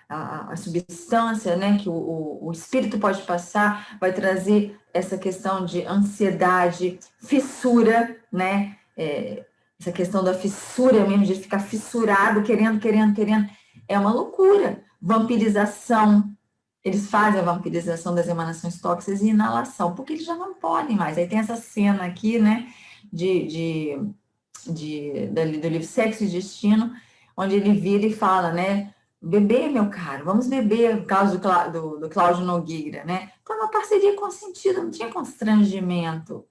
a substância, né, que o espírito pode passar, vai trazer essa questão de ansiedade, fissura, né, essa questão da fissura mesmo, de ficar fissurado, querendo, é uma loucura. Vampirização, eles fazem a vampirização das emanações tóxicas e inalação, porque eles já não podem mais. Aí tem essa cena aqui, né, do livro Sexo e Destino, onde ele vira e fala, né, beber, meu caro, vamos beber, no caso do Cláudio Nogueira, né, foi uma parceria consentida, não tinha constrangimento.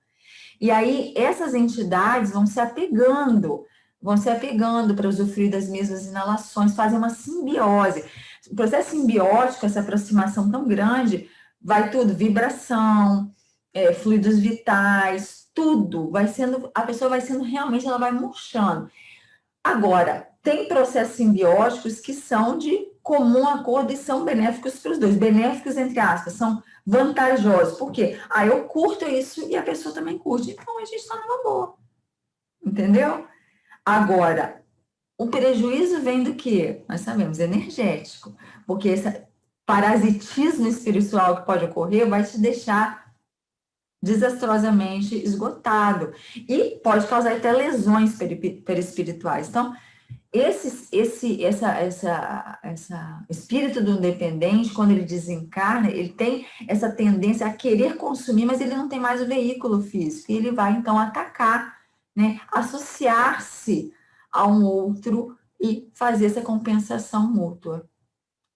E aí, essas entidades vão se apegando para usufruir das mesmas inalações, fazem uma simbiose. O processo simbiótico, essa aproximação tão grande, vai tudo, vibração, fluidos vitais, tudo, a pessoa vai sendo realmente, ela vai murchando. Agora, tem processos simbióticos que são de comum acordo e são benéficos para os dois. Benéficos, entre aspas, são vantajosos. Por quê? Eu curto isso e a pessoa também curte. Então, a gente está numa boa. Entendeu? Agora, o prejuízo vem do quê? Nós sabemos, energético. Porque esse parasitismo espiritual que pode ocorrer vai te deixar desastrosamente esgotado. E pode causar até lesões perispirituais. Então, esse espírito do dependente, quando ele desencarna, ele tem essa tendência a querer consumir, mas ele não tem mais o veículo físico. E ele vai, então, atacar, né, associar-se a um outro e fazer essa compensação mútua,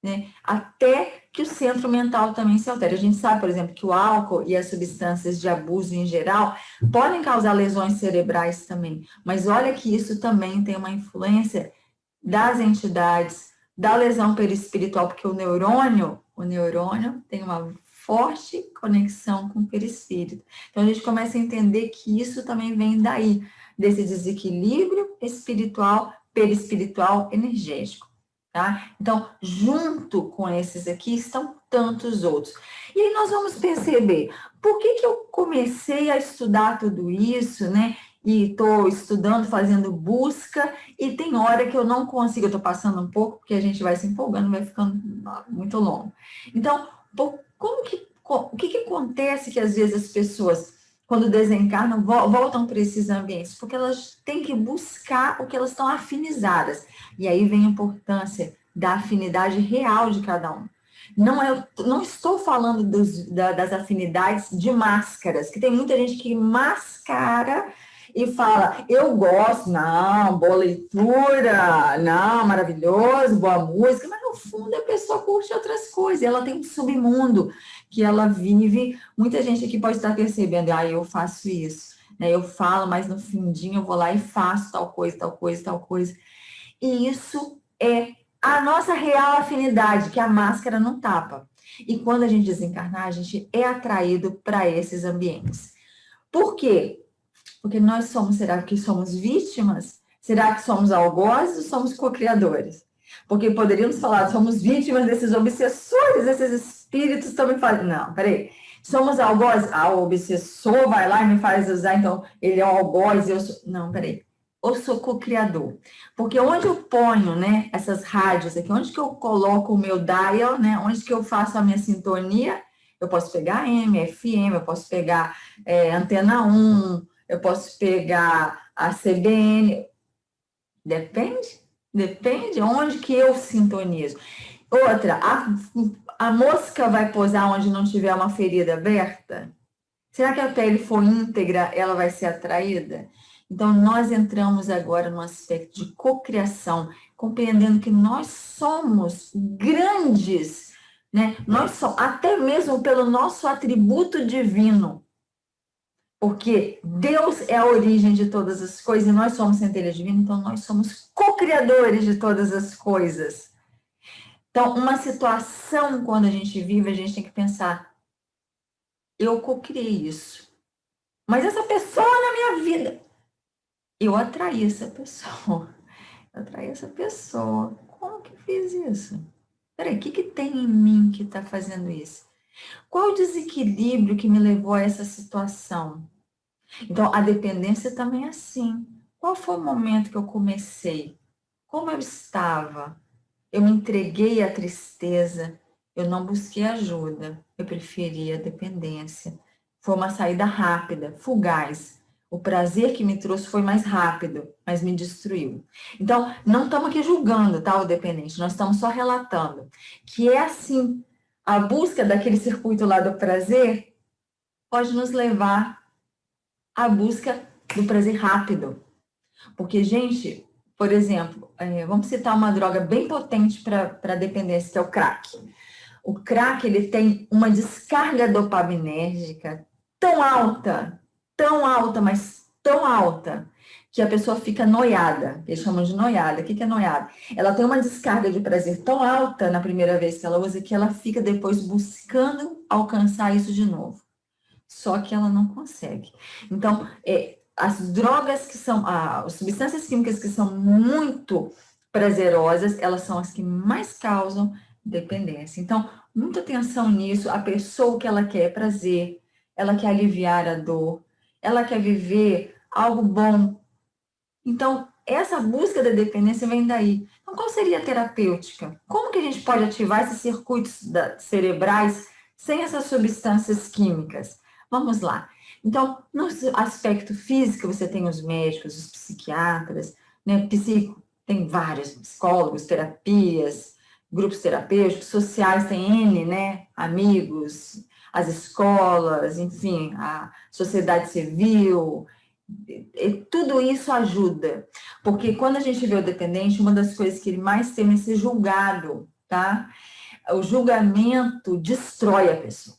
né? Até que o centro mental também se altere. A gente sabe, por exemplo, que o álcool e as substâncias de abuso em geral podem causar lesões cerebrais também, mas olha que isso também tem uma influência das entidades, da lesão perispiritual, porque o neurônio tem uma forte conexão com o perispírito. Então, a gente começa a entender que isso também vem daí, desse desequilíbrio espiritual, perispiritual, energético. Tá? Então, junto com esses aqui estão tantos outros. E aí nós vamos perceber, por que eu comecei a estudar tudo isso, né? E estou estudando, fazendo busca, e tem hora que eu não consigo, eu estou passando um pouco, porque a gente vai se empolgando, vai ficando muito longo. Então, o que acontece que às vezes as pessoas, quando desencarnam, voltam para esses ambientes? Porque elas têm que buscar o que elas estão afinizadas. E aí vem a importância da afinidade real de cada um. Não estou falando das afinidades de máscaras, que tem muita gente que mascara e fala, eu gosto, não, boa leitura, não, maravilhoso, boa música, mas no fundo a pessoa curte outras coisas, ela tem um submundo que ela vive. Muita gente aqui pode estar percebendo, eu faço isso, né? Eu falo, mas no fundinho eu vou lá e faço tal coisa, tal coisa, tal coisa. E isso é a nossa real afinidade, que a máscara não tapa. E quando a gente desencarnar, a gente é atraído para esses ambientes. Por quê? Porque nós será que somos vítimas? Será que somos algozes ou somos co-criadores? Porque poderíamos falar, somos vítimas desses obsessores, esses espíritos estão me fazendo. Não, peraí. Somos algozes? O obsessor vai lá e me faz usar, então ele é um algoz, eu sou. Não, peraí. ou sou co-criador? Porque onde eu ponho, né, essas rádios aqui, onde que eu coloco o meu dial, né, onde que eu faço a minha sintonia, eu posso pegar AM, FM, eu posso pegar Antena 1, eu posso pegar a CBN, depende onde que eu sintonizo. Outra, a mosca vai pousar onde não tiver uma ferida aberta? Será que a pele for íntegra, ela vai ser atraída? Então, nós entramos agora no aspecto de cocriação, compreendendo que nós somos grandes, né? Nós somos, até mesmo pelo nosso atributo divino, porque Deus é a origem de todas as coisas e nós somos centelha divina, então nós somos co-criadores de todas as coisas. Então, uma situação, quando a gente vive, a gente tem que pensar, eu co-criei isso. Mas essa pessoa na minha vida, eu atraí essa pessoa. Eu atraí essa pessoa. Como que fiz isso? Peraí, o que tem em mim que está fazendo isso? Qual o desequilíbrio que me levou a essa situação? Então, a dependência também é assim. Qual foi o momento que eu comecei? Como eu estava? Eu me entreguei à tristeza. Eu não busquei ajuda. Eu preferi a dependência. Foi uma saída rápida, fugaz. O prazer que me trouxe foi mais rápido, mas me destruiu. Então, não estamos aqui julgando, tá, o dependente. Nós estamos só relatando que é assim. A busca daquele circuito lá do prazer pode nos levar à busca do prazer rápido. Porque, gente, por exemplo, vamos citar uma droga bem potente para dependência, que é o crack. O crack, ele tem uma descarga dopaminérgica tão alta, mas tão alta, que a pessoa fica noiada. Eles chamam de noiada. O que é noiada? Ela tem uma descarga de prazer tão alta na primeira vez que ela usa, que ela fica depois buscando alcançar isso de novo. Só que ela não consegue. Então, as drogas que são, as substâncias químicas que são muito prazerosas, elas são as que mais causam dependência. Então, muita atenção nisso. A pessoa que ela quer prazer, ela quer aliviar a dor, ela quer viver algo bom. Então, essa busca da dependência vem daí. Então, qual seria a terapêutica? Como que a gente pode ativar esses circuitos cerebrais sem essas substâncias químicas? Vamos lá. Então, no aspecto físico, você tem os médicos, os psiquiatras, né? Tem vários psicólogos, terapias, grupos terapêuticos, sociais, tem N, né? Amigos, as escolas, enfim, a sociedade civil, tudo isso ajuda. Porque quando a gente vê o dependente, uma das coisas que ele mais teme é ser julgado, tá? O julgamento destrói a pessoa.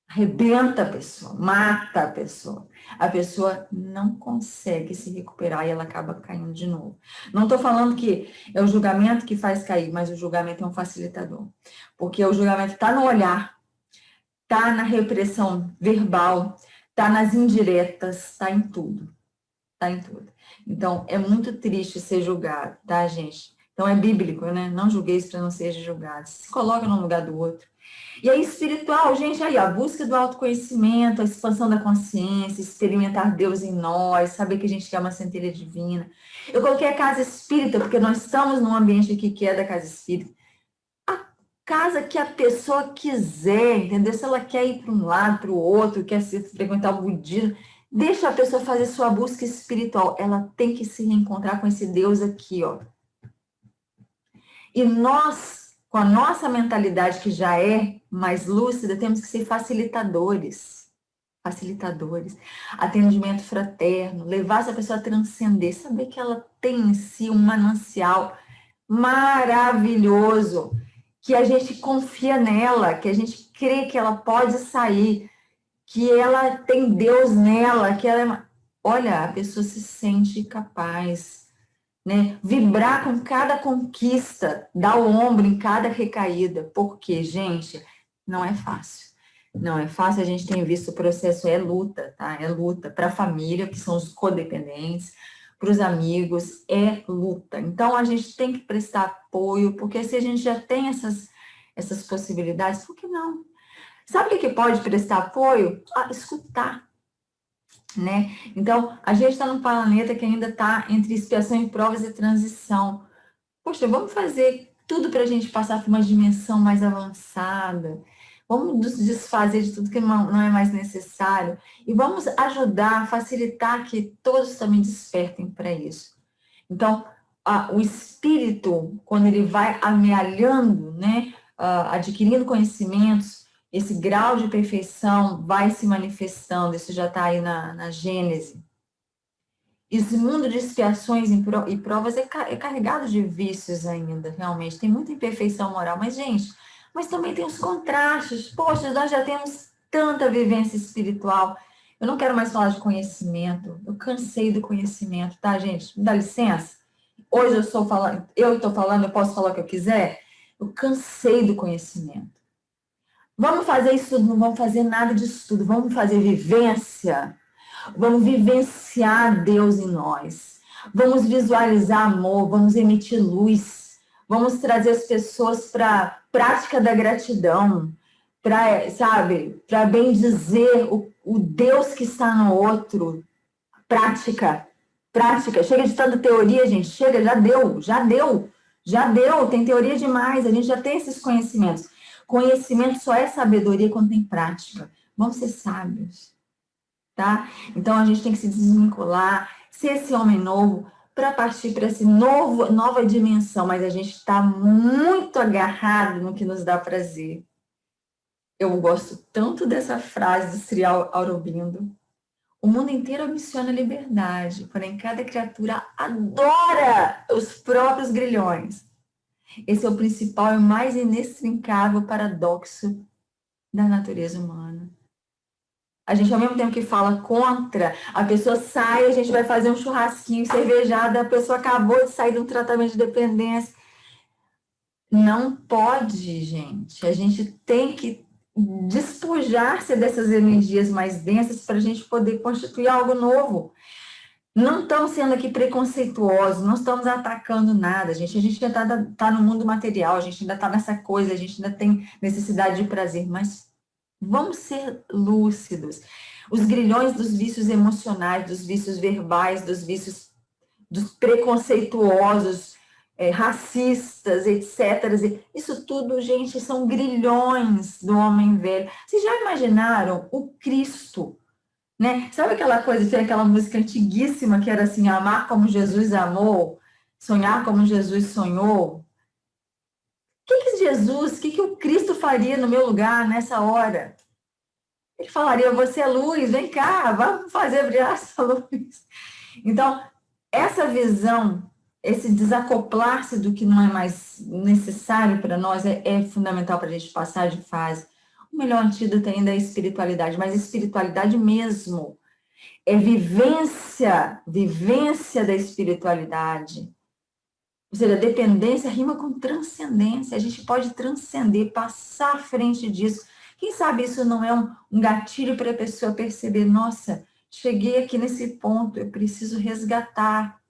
Arrebenta a pessoa, mata a pessoa. A pessoa não consegue se recuperar e ela acaba caindo de novo. Não estou falando que é o julgamento que faz cair, mas o julgamento é um facilitador. Porque o julgamento está no olhar, está na repressão verbal, está nas indiretas, está em tudo. Está em tudo. Então, é muito triste ser julgado, tá, gente? Então, é bíblico, né? Não julgueis para não seja julgado. Se coloca no lugar do outro. E aí, espiritual, gente, aí, a busca do autoconhecimento, a expansão da consciência, experimentar Deus em nós, saber que a gente é uma centelha divina. Eu coloquei a casa espírita, porque nós estamos num ambiente aqui que é da casa espírita. A casa que a pessoa quiser, entendeu? Se ela quer ir para um lado, para o outro, quer frequentar o budismo, deixa a pessoa fazer sua busca espiritual. Ela tem que se reencontrar com esse Deus aqui, ó. E nós, com a nossa mentalidade que já é mais lúcida, temos que ser facilitadores. Facilitadores. Atendimento fraterno, levar essa pessoa a transcender, saber que ela tem em si um manancial maravilhoso, que a gente confia nela, que a gente crê que ela pode sair, que ela tem Deus nela, que ela é... Olha, a pessoa se sente capaz, né? Vibrar com cada conquista, dar o ombro em cada recaída, porque, gente, não é fácil. Não é fácil, a gente tem visto o processo, é luta, tá? É luta para a família, que são os codependentes, para os amigos, é luta. Então, a gente tem que prestar apoio, porque se a gente já tem essas possibilidades, por que não? Sabe o que pode prestar apoio? Escutar. né? Então, a gente está num planeta que ainda está entre expiação e provas e transição. Poxa, vamos fazer tudo para a gente passar por uma dimensão mais avançada. Vamos nos desfazer de tudo que não é mais necessário. E vamos ajudar, facilitar que todos também despertem para isso. Então, o espírito, quando ele vai amealhando, né, adquirindo conhecimentos, esse grau de perfeição vai se manifestando. Isso já está aí na Gênese. Esse mundo de expiações e provas é carregado de vícios ainda, realmente. Tem muita imperfeição moral. Mas, gente, mas também tem os contrastes. Poxa, nós já temos tanta vivência espiritual. Eu não quero mais falar de conhecimento. Eu cansei do conhecimento, tá, gente? Me dá licença. Hoje eu estou falando, eu posso falar o que eu quiser. Eu cansei do conhecimento. Vamos fazer isso, não vamos fazer nada disso tudo. Vamos fazer vivência. Vamos vivenciar Deus em nós. Vamos visualizar amor, vamos emitir luz. Vamos trazer as pessoas para a prática da gratidão, para bem dizer o Deus que está no outro. Prática. Chega de tanta teoria, gente. Chega, já deu. Tem teoria demais, a gente já tem esses conhecimentos. Conhecimento só é sabedoria quando tem prática. Vamos ser sábios. Tá? Então, a gente tem que se desvincular, ser esse homem novo, para partir para essa nova dimensão, mas a gente está muito agarrado no que nos dá prazer. Eu gosto tanto dessa frase do Sri Aurobindo. O mundo inteiro ambiciona a liberdade, porém cada criatura adora os próprios grilhões. Esse é o principal e mais inextricável paradoxo da natureza humana. A gente, ao mesmo tempo que fala contra, a pessoa sai, a gente vai fazer um churrasquinho cervejado, a pessoa acabou de sair de um tratamento de dependência. Não pode, gente. A gente tem que despojar-se dessas energias mais densas para a gente poder constituir algo novo. Não estamos sendo aqui preconceituosos, não estamos atacando nada, gente. A gente ainda está no mundo material, a gente ainda está nessa coisa, a gente ainda tem necessidade de prazer, mas vamos ser lúcidos. Os grilhões dos vícios emocionais, dos vícios verbais, dos vícios dos preconceituosos, racistas, etc. Isso tudo, gente, são grilhões do homem velho. Vocês já imaginaram o Cristo? Né? Sabe aquela coisa, tem aquela música antiguíssima que era assim, amar como Jesus amou, sonhar como Jesus sonhou? O que o Cristo faria no meu lugar nessa hora? Ele falaria, você é luz, vem cá, vamos fazer brilhar essa luz. Então, essa visão, esse desacoplar-se do que não é mais necessário para nós é fundamental para a gente passar de fase. O melhor antídoto ainda é a espiritualidade, mas a espiritualidade mesmo é vivência da espiritualidade. Ou seja, dependência rima com transcendência. A gente pode transcender, passar à frente disso. Quem sabe isso não é um gatilho para a pessoa perceber, nossa, cheguei aqui nesse ponto, eu preciso resgatar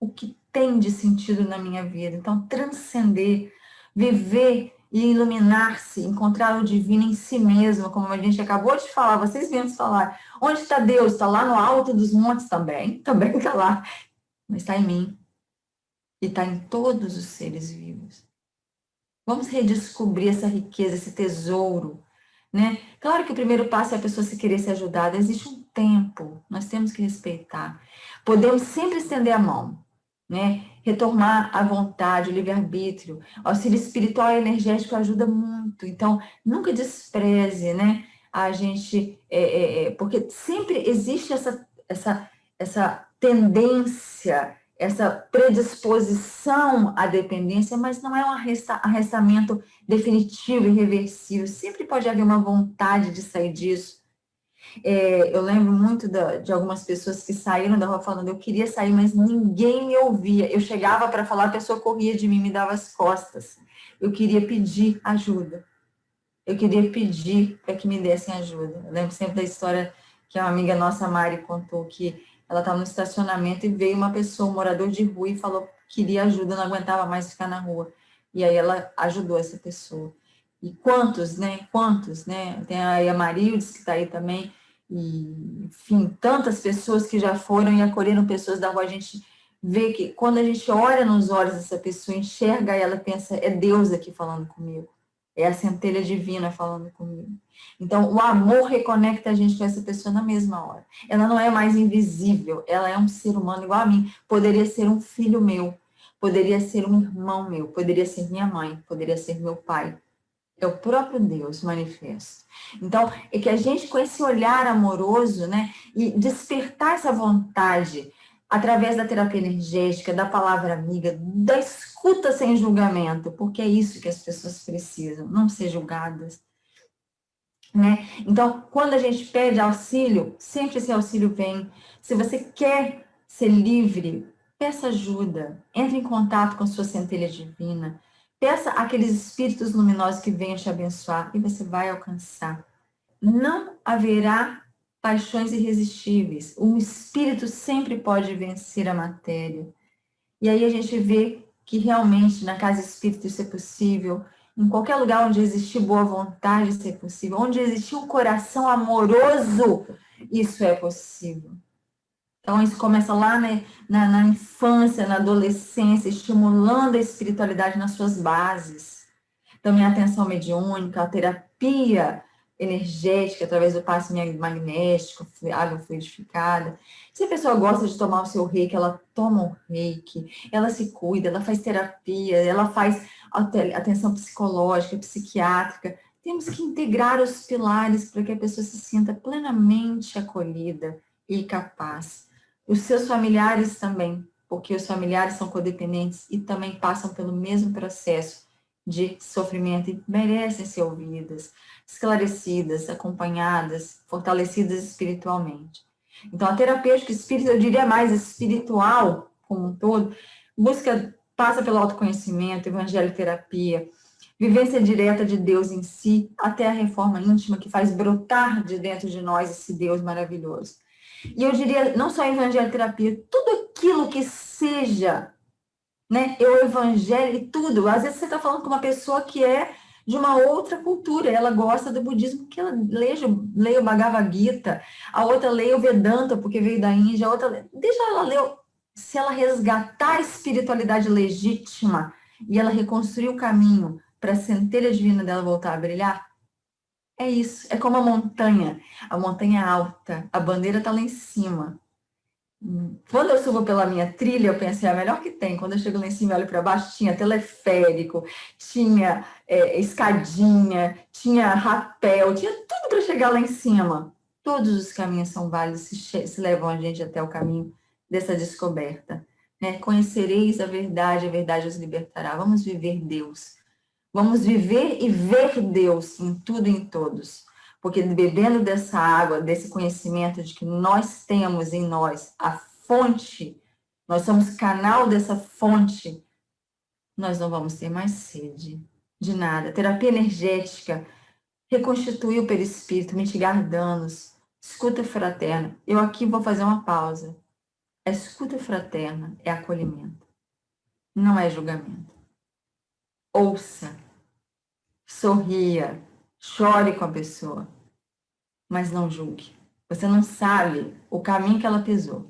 o que tem de sentido na minha vida. Então, transcender, viver e iluminar-se, encontrar o divino em si mesmo, como a gente acabou de falar, vocês vieram falar. Onde está Deus? Está lá no alto dos montes também está lá, mas está em mim. E está em todos os seres vivos. Vamos redescobrir essa riqueza, esse tesouro, né? Claro que o primeiro passo é a pessoa se querer ser ajudada. Existe um tempo, nós temos que respeitar. Podemos sempre estender a mão, né? Retomar a vontade, o livre-arbítrio. O auxílio espiritual e energético ajuda muito. Então, nunca despreze, né? A gente, porque sempre existe essa tendência, essa predisposição à dependência, mas não é um arrestamento definitivo e irreversível. Sempre pode haver uma vontade de sair disso. Eu lembro muito de algumas pessoas que saíram da rua falando, eu queria sair, mas ninguém me ouvia. Eu chegava para falar, a pessoa corria de mim, me dava as costas. Eu queria pedir ajuda. Eu queria pedir para que me dessem ajuda. Eu lembro sempre da história que uma amiga nossa, Mari, contou, que ela estava no estacionamento e veio uma pessoa, um morador de rua, e falou que queria ajuda, não aguentava mais ficar na rua. E aí ela ajudou essa pessoa. E quantos, né? Tem aí a Marildes, que está aí também, e, enfim, tantas pessoas que já foram e acolheram pessoas da rua, a gente vê que quando a gente olha nos olhos dessa pessoa, enxerga ela, pensa, é Deus aqui falando comigo, é a centelha divina falando comigo. Então, o amor reconecta a gente com essa pessoa na mesma hora. Ela não é mais invisível, ela é um ser humano igual a mim, poderia ser um filho meu, poderia ser um irmão meu, poderia ser minha mãe, poderia ser meu pai. É o próprio Deus manifesto. Então, é que a gente, com esse olhar amoroso, né, e despertar essa vontade através da terapia energética, da palavra amiga, da escuta sem julgamento, porque é isso que as pessoas precisam, não ser julgadas, né? Então, quando a gente pede auxílio, sempre esse auxílio vem. Se você quer ser livre, peça ajuda, entre em contato com sua centelha divina, peça aqueles espíritos luminosos que venham te abençoar e você vai alcançar. Não haverá paixões irresistíveis. Um espírito sempre pode vencer a matéria. E aí a gente vê que realmente na casa espírita isso é possível. Em qualquer lugar onde existir boa vontade, isso é possível. Onde existir um coração amoroso, isso é possível. Então, isso começa lá, né, na infância, na adolescência, estimulando a espiritualidade nas suas bases. Também a atenção mediúnica, a terapia energética, através do passe magnético, água fluidificada. Se a pessoa gosta de tomar o seu reiki, ela toma o reiki, ela se cuida, ela faz terapia, ela faz atenção psicológica, psiquiátrica. Temos que integrar os pilares para que a pessoa se sinta plenamente acolhida e capaz. Os seus familiares também, porque os familiares são codependentes e também passam pelo mesmo processo de sofrimento e merecem ser ouvidas, esclarecidas, acompanhadas, fortalecidas espiritualmente. Então, a terapêutica espírita, eu diria mais espiritual como um todo, passa pelo autoconhecimento, evangelho-terapia, vivência direta de Deus em si, até a reforma íntima que faz brotar de dentro de nós esse Deus maravilhoso. E eu diria, não só evangelho-terapia, tudo aquilo que seja, né, o evangelho e tudo. Às vezes você está falando com uma pessoa que é de uma outra cultura, ela gosta do budismo, que ela leia o Bhagavad Gita, a outra leia o Vedanta, porque veio da Índia, a outra, deixa ela ler, se ela resgatar a espiritualidade legítima e ela reconstruir o caminho para a centelha divina dela voltar a brilhar, é isso, é como a montanha é alta, a bandeira está lá em cima. Quando eu subo pela minha trilha, eu pensei, é a melhor que tem. Quando eu chego lá em cima e olho para baixo, tinha teleférico, tinha escadinha, tinha rapel, tinha tudo para chegar lá em cima. Todos os caminhos são válidos, se levam a gente até o caminho dessa descoberta. Né? Conhecereis a verdade os libertará. Vamos viver Deus. Vamos viver e ver Deus em tudo e em todos. Porque bebendo dessa água, desse conhecimento de que nós temos em nós a fonte, nós somos canal dessa fonte, nós não vamos ter mais sede de nada. Terapia energética, reconstituir o perispírito, mitigar danos, escuta fraterna. Eu aqui vou fazer uma pausa. A escuta fraterna é acolhimento, não é julgamento. Ouça, sorria, chore com a pessoa, mas não julgue. Você não sabe o caminho que ela pisou.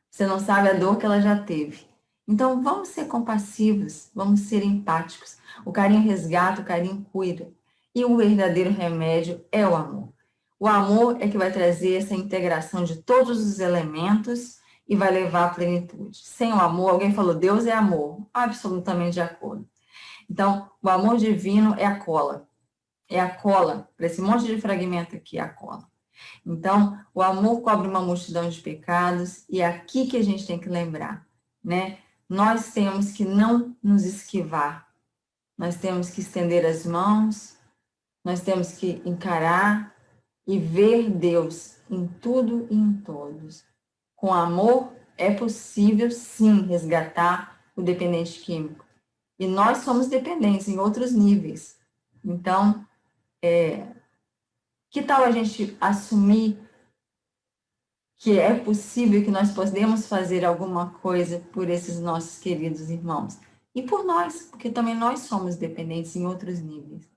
Você não sabe a dor que ela já teve. Então, vamos ser compassivos, vamos ser empáticos. O carinho resgata, o carinho cura. E o verdadeiro remédio é o amor. O amor é que vai trazer essa integração de todos os elementos e vai levar à plenitude. Sem o amor, alguém falou, Deus é amor. Absolutamente de acordo. Então, o amor divino é a cola. É a cola, para esse monte de fragmento aqui, é a cola. Então, o amor cobre uma multidão de pecados e é aqui que a gente tem que lembrar, né? Nós temos que não nos esquivar, nós temos que estender as mãos, nós temos que encarar e ver Deus em tudo e em todos. Com amor é possível, sim, resgatar o dependente químico. E nós somos dependentes em outros níveis. Então, que tal a gente assumir que é possível que nós podemos fazer alguma coisa por esses nossos queridos irmãos? E por nós, porque também nós somos dependentes em outros níveis.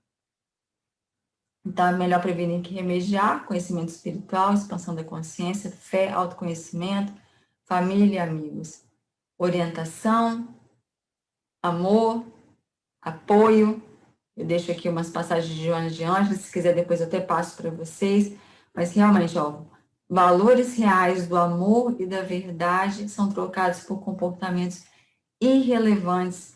Então, é melhor prevenir que remediar, conhecimento espiritual, expansão da consciência, fé, autoconhecimento, família e amigos. Orientação, amor, apoio. Eu deixo aqui umas passagens de Joana de Ângeles, se quiser depois eu até passo para vocês. Mas realmente, ó, valores reais do amor e da verdade são trocados por comportamentos irrelevantes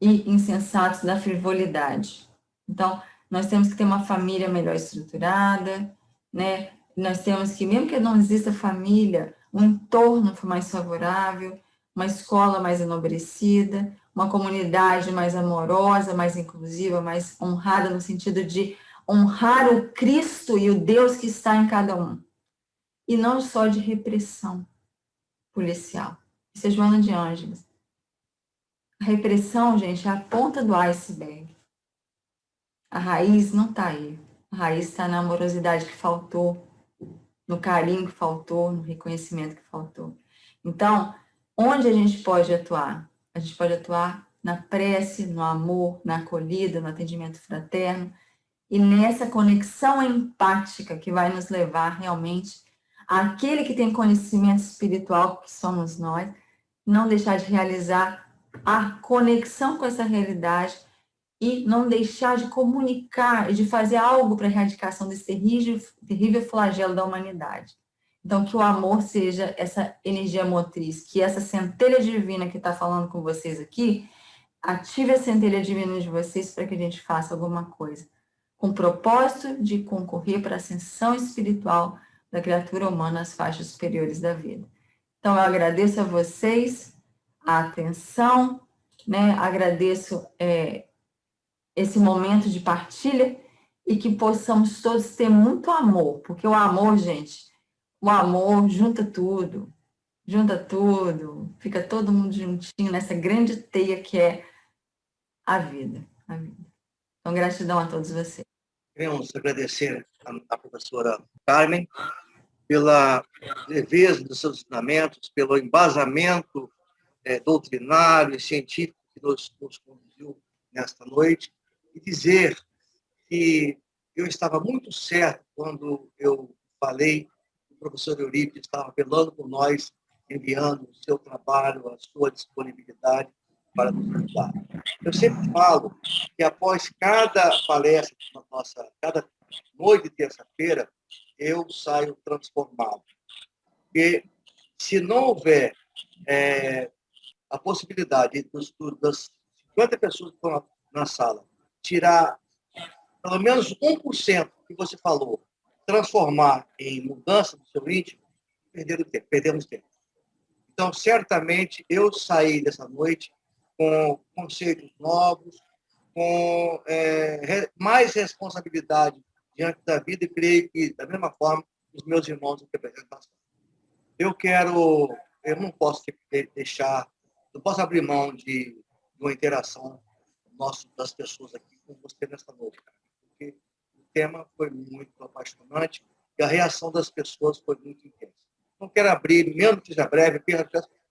e insensatos da frivolidade. Então, nós temos que ter uma família melhor estruturada, né? Nós temos que, mesmo que não exista família, um entorno mais favorável, uma escola mais enobrecida, uma comunidade mais amorosa, mais inclusiva, mais honrada, no sentido de honrar o Cristo e o Deus que está em cada um. E não só de repressão policial. Isso é Joana de Ângeles. A repressão, gente, é a ponta do iceberg. A raiz não está aí. A raiz está na amorosidade que faltou, no carinho que faltou, no reconhecimento que faltou. Então, onde a gente pode atuar? A gente pode atuar na prece, no amor, na acolhida, no atendimento fraterno e nessa conexão empática que vai nos levar realmente àquele que tem conhecimento espiritual, que somos nós, não deixar de realizar a conexão com essa realidade e não deixar de comunicar e de fazer algo para a erradicação desse terrível flagelo da humanidade. Então, que o amor seja essa energia motriz, que essa centelha divina que está falando com vocês aqui, ative a centelha divina de vocês para que a gente faça alguma coisa, com o propósito de concorrer para a ascensão espiritual da criatura humana às faixas superiores da vida. Então, eu agradeço a vocês a atenção, né? Agradeço esse momento de partilha e que possamos todos ter muito amor, porque o amor, gente, o amor junta tudo, fica todo mundo juntinho nessa grande teia que é a vida. Então, gratidão a todos vocês. Queremos agradecer à professora Carmen pela leveza dos seus ensinamentos, pelo embasamento doutrinário e científico que nos conduziu nesta noite, e dizer que eu estava muito certo quando eu falei que o professor Eurípides estava apelando por nós, enviando o seu trabalho, a sua disponibilidade para nos ajudar. Eu sempre falo que após cada palestra, cada noite de terça-feira, eu saio transformado. Porque se não houver a possibilidade das 50 pessoas que estão na sala tirar pelo menos 1% que você falou, transformar em mudança do seu íntimo, perdemos tempo. Então, certamente, eu saí dessa noite com conceitos novos, com mais responsabilidade diante da vida, e creio que, da mesma forma, os meus irmãos em representação. Eu não posso deixar, não posso abrir mão de uma interação das pessoas aqui com você nessa noite, porque o tema foi muito apaixonante e a reação das pessoas foi muito intensa. Não quero abrir, mesmo que seja breve,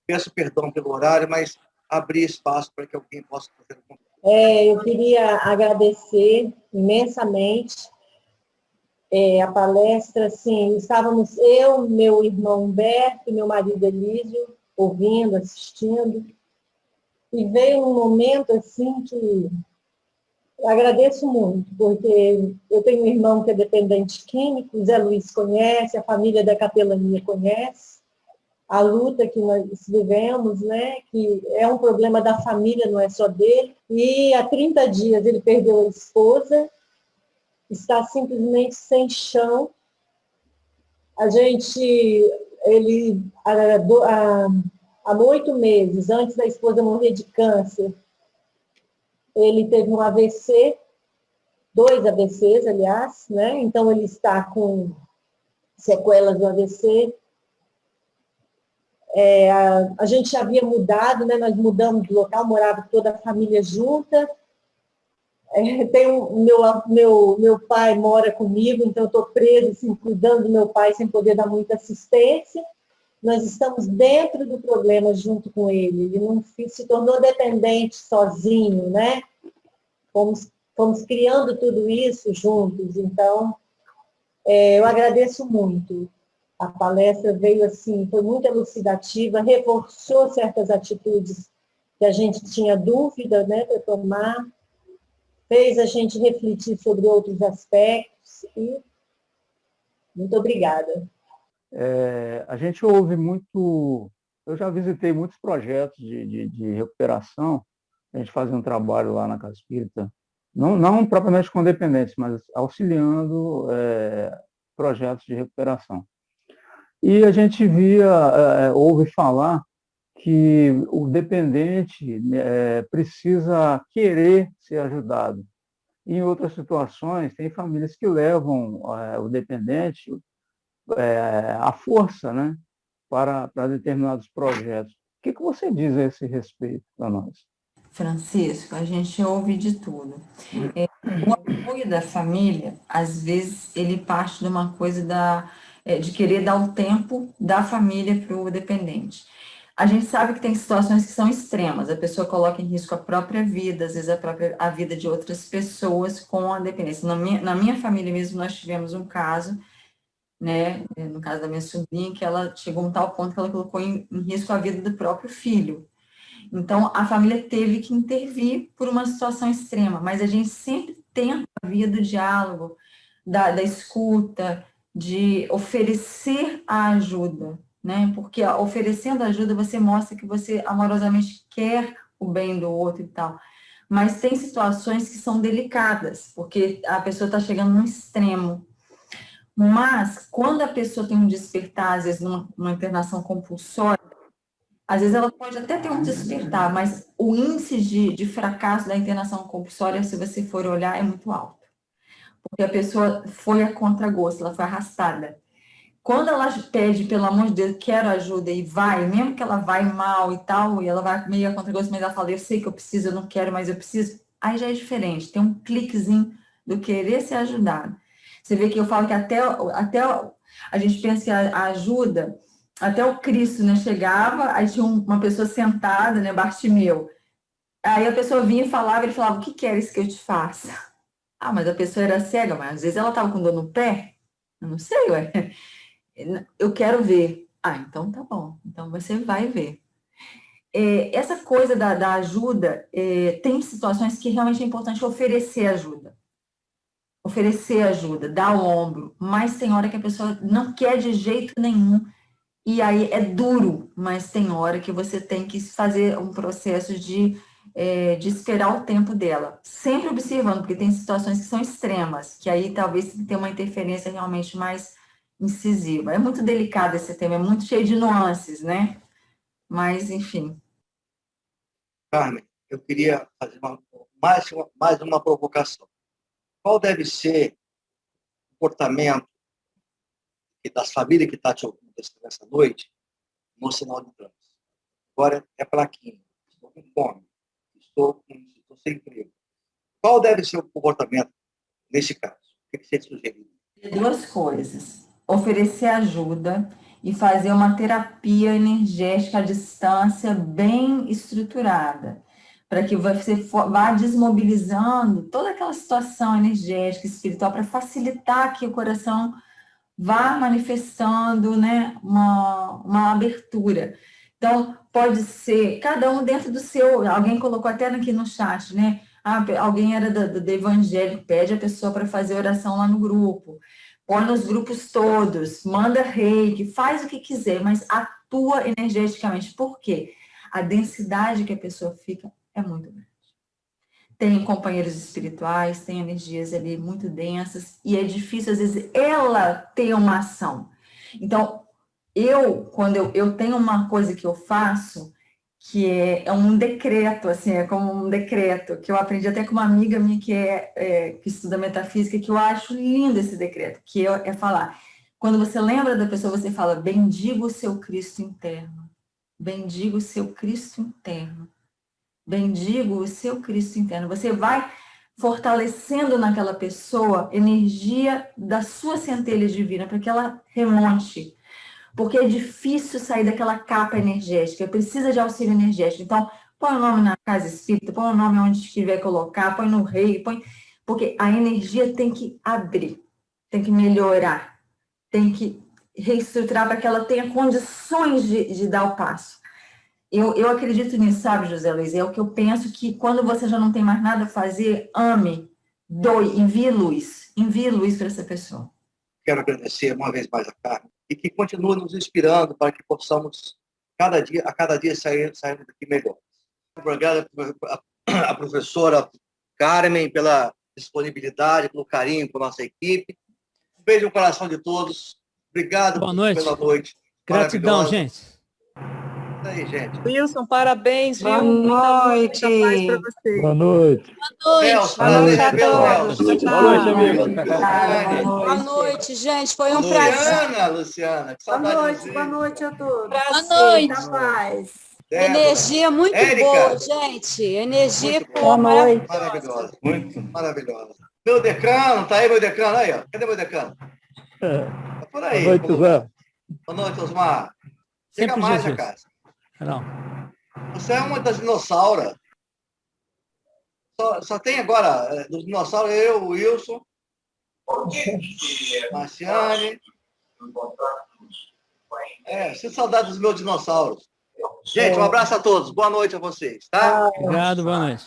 peço perdão pelo horário, mas abrir espaço para que alguém possa fazer o contato. Eu queria agradecer imensamente a palestra. Assim, estávamos eu, meu irmão Humberto e meu marido Elísio, ouvindo, assistindo, e veio um momento assim que eu agradeço muito, porque eu tenho um irmão que é dependente químico, o Zé Luiz conhece, a família da capelania conhece, a luta que nós vivemos, né, que é um problema da família, não é só dele, e há 30 dias ele perdeu a esposa, está simplesmente sem chão. Há 8 meses, antes da esposa morrer de câncer, ele teve um AVC, 2 AVCs, aliás, né? Então ele está com sequelas do AVC. A gente já havia mudado, né? Nós mudamos de local, morava toda a família junta. Meu pai mora comigo, então eu estou presa, assim, cuidando do meu pai sem poder dar muita assistência. Nós estamos dentro do problema junto com ele. Ele não se tornou dependente sozinho, né? fomos criando tudo isso juntos. Então, eu agradeço muito. A palestra veio assim, foi muito elucidativa, reforçou certas atitudes que a gente tinha dúvida, né, para tomar, fez a gente refletir sobre outros aspectos e muito obrigada. A gente ouve muito, eu já visitei muitos projetos de recuperação, a gente fazia um trabalho lá na Casa Espírita, não propriamente com dependentes, mas auxiliando projetos de recuperação. E a gente ouve falar que o dependente precisa querer ser ajudado. Em outras situações, tem famílias que levam o dependente à força, né, para determinados projetos. O que você diz a esse respeito para nós? Francisco, a gente ouve de tudo. O apoio da família, às vezes, ele parte de uma coisa de querer dar o tempo da família para o dependente. A gente sabe que tem situações que são extremas, a pessoa coloca em risco a própria vida, às vezes a vida de outras pessoas com a dependência. Na minha família mesmo, nós tivemos um caso, né, no caso da minha sobrinha, que ela chegou a um tal ponto que ela colocou em risco a vida do próprio filho. Então, a família teve que intervir por uma situação extrema, mas a gente sempre tenta a via do diálogo, da escuta, de oferecer a ajuda, né? Porque oferecendo ajuda, você mostra que você amorosamente quer o bem do outro e tal. Mas tem situações que são delicadas, porque a pessoa está chegando num extremo. Mas, quando a pessoa tem um despertar, às vezes numa internação compulsória, às vezes ela pode até ter um despertar, mas o índice de fracasso da internação compulsória, se você for olhar, é muito alto. Porque a pessoa foi a contragosto, ela foi arrastada. Quando ela pede, pelo amor de Deus, quero ajuda e vai, mesmo que ela vai mal e tal, e ela vai meio a contragosto, mas ela fala, eu sei que eu preciso, eu não quero, mas eu preciso, aí já é diferente, tem um cliquezinho do querer ser ajudado. Você vê que eu falo que até a gente pensa que a ajuda, até o Cristo, né, chegava, aí tinha uma pessoa sentada, né, Bartimeu, aí a pessoa vinha e falava, ele falava, o que queres que eu te faça? Ah, mas a pessoa era cega, mas às vezes ela estava com dor no pé, eu não sei, ué. Eu quero ver. Ah, então tá bom. Então você vai ver. Essa coisa da ajuda, tem situações que realmente é importante oferecer ajuda. Oferecer ajuda, dar o ombro. Mas tem hora que a pessoa não quer de jeito nenhum. E aí é duro, mas tem hora que você tem que fazer um processo de esperar o tempo dela. Sempre observando, porque tem situações que são extremas, que aí talvez tenha uma interferência realmente mais incisiva. É muito delicado esse tema, é muito cheio de nuances, né? Mas, enfim. Carmen, eu queria fazer mais uma provocação. Qual deve ser o comportamento das famílias que estão te ouvindo nessa noite no sinal de trânsito? Agora é plaquinha. Estou com fome. Estou sem emprego. Qual deve ser o comportamento nesse caso? O que você sugeriria? Duas coisas. Oferecer ajuda e fazer uma terapia energética à distância bem estruturada, para que você vá desmobilizando toda aquela situação energética, espiritual, para facilitar que o coração vá manifestando, né, uma abertura. Então, pode ser, cada um dentro do seu, alguém colocou até aqui no chat, né? Alguém era do evangélico, pede a pessoa para fazer oração lá no grupo, põe nos grupos todos, manda reiki, faz o que quiser, mas atua energeticamente. Por quê? A densidade que a pessoa fica é muito grande. Tem companheiros espirituais, tem energias ali muito densas, e é difícil, às vezes, ela ter uma ação. Então, quando eu tenho uma coisa que eu faço, que é um decreto, assim, é como um decreto, que eu aprendi até com uma amiga minha que estuda metafísica, que eu acho lindo esse decreto, que é falar, quando você lembra da pessoa, você fala, bendigo o seu Cristo interno, bendigo o seu Cristo interno, bendigo o seu Cristo interno. Você vai fortalecendo naquela pessoa energia da sua centelha divina, para que ela remonte. Porque é difícil sair daquela capa energética, precisa de auxílio energético. Então, põe o nome na casa espírita, põe o nome onde estiver colocar, põe no rei, põe Porque a energia tem que abrir, tem que melhorar, tem que reestruturar para que ela tenha condições de dar o passo. Eu acredito nisso, sabe, José Luiz? É o que eu penso, que quando você já não tem mais nada a fazer, ame, doe, envie luz para essa pessoa. Quero agradecer uma vez mais a Carmen e que continue nos inspirando para que possamos, a cada dia sairmos daqui melhor. Obrigado à professora Carmen pela disponibilidade, pelo carinho com a nossa equipe. Um beijo no coração de todos. Obrigado Boa noite. pela noite. Gratidão, gente. Isso aí, gente. Wilson, parabéns, viu? Boa Muita noite. paz para você. Boa noite. Nelson, Boa noite a parabéns, todos. Nelson. Boa noite, amigo. Boa noite, gente. Foi um prazer. Luciana, que Boa saudade de noite, você. boa noite a todos. Boa noite. Muita paz. Débora, Energia muito Érica. boa, gente. Energia Muito boa, maravilhosa. maravilhosa. Muito maravilhosa. Meu decano, tá aí meu decano aí, ó. Cadê meu decano? Tá por aí. Boa noite, Zé. Boa noite, Osmar. Chega Sempre mais, Jesus. Cássio. Não. Você é uma das dinossauras. Só tem agora, dos dinossauros, eu, o Wilson, Marciane. Sinto saudade dos meus dinossauros. Gente, um abraço a todos. Boa noite a vocês, tá? Obrigado, boa noite.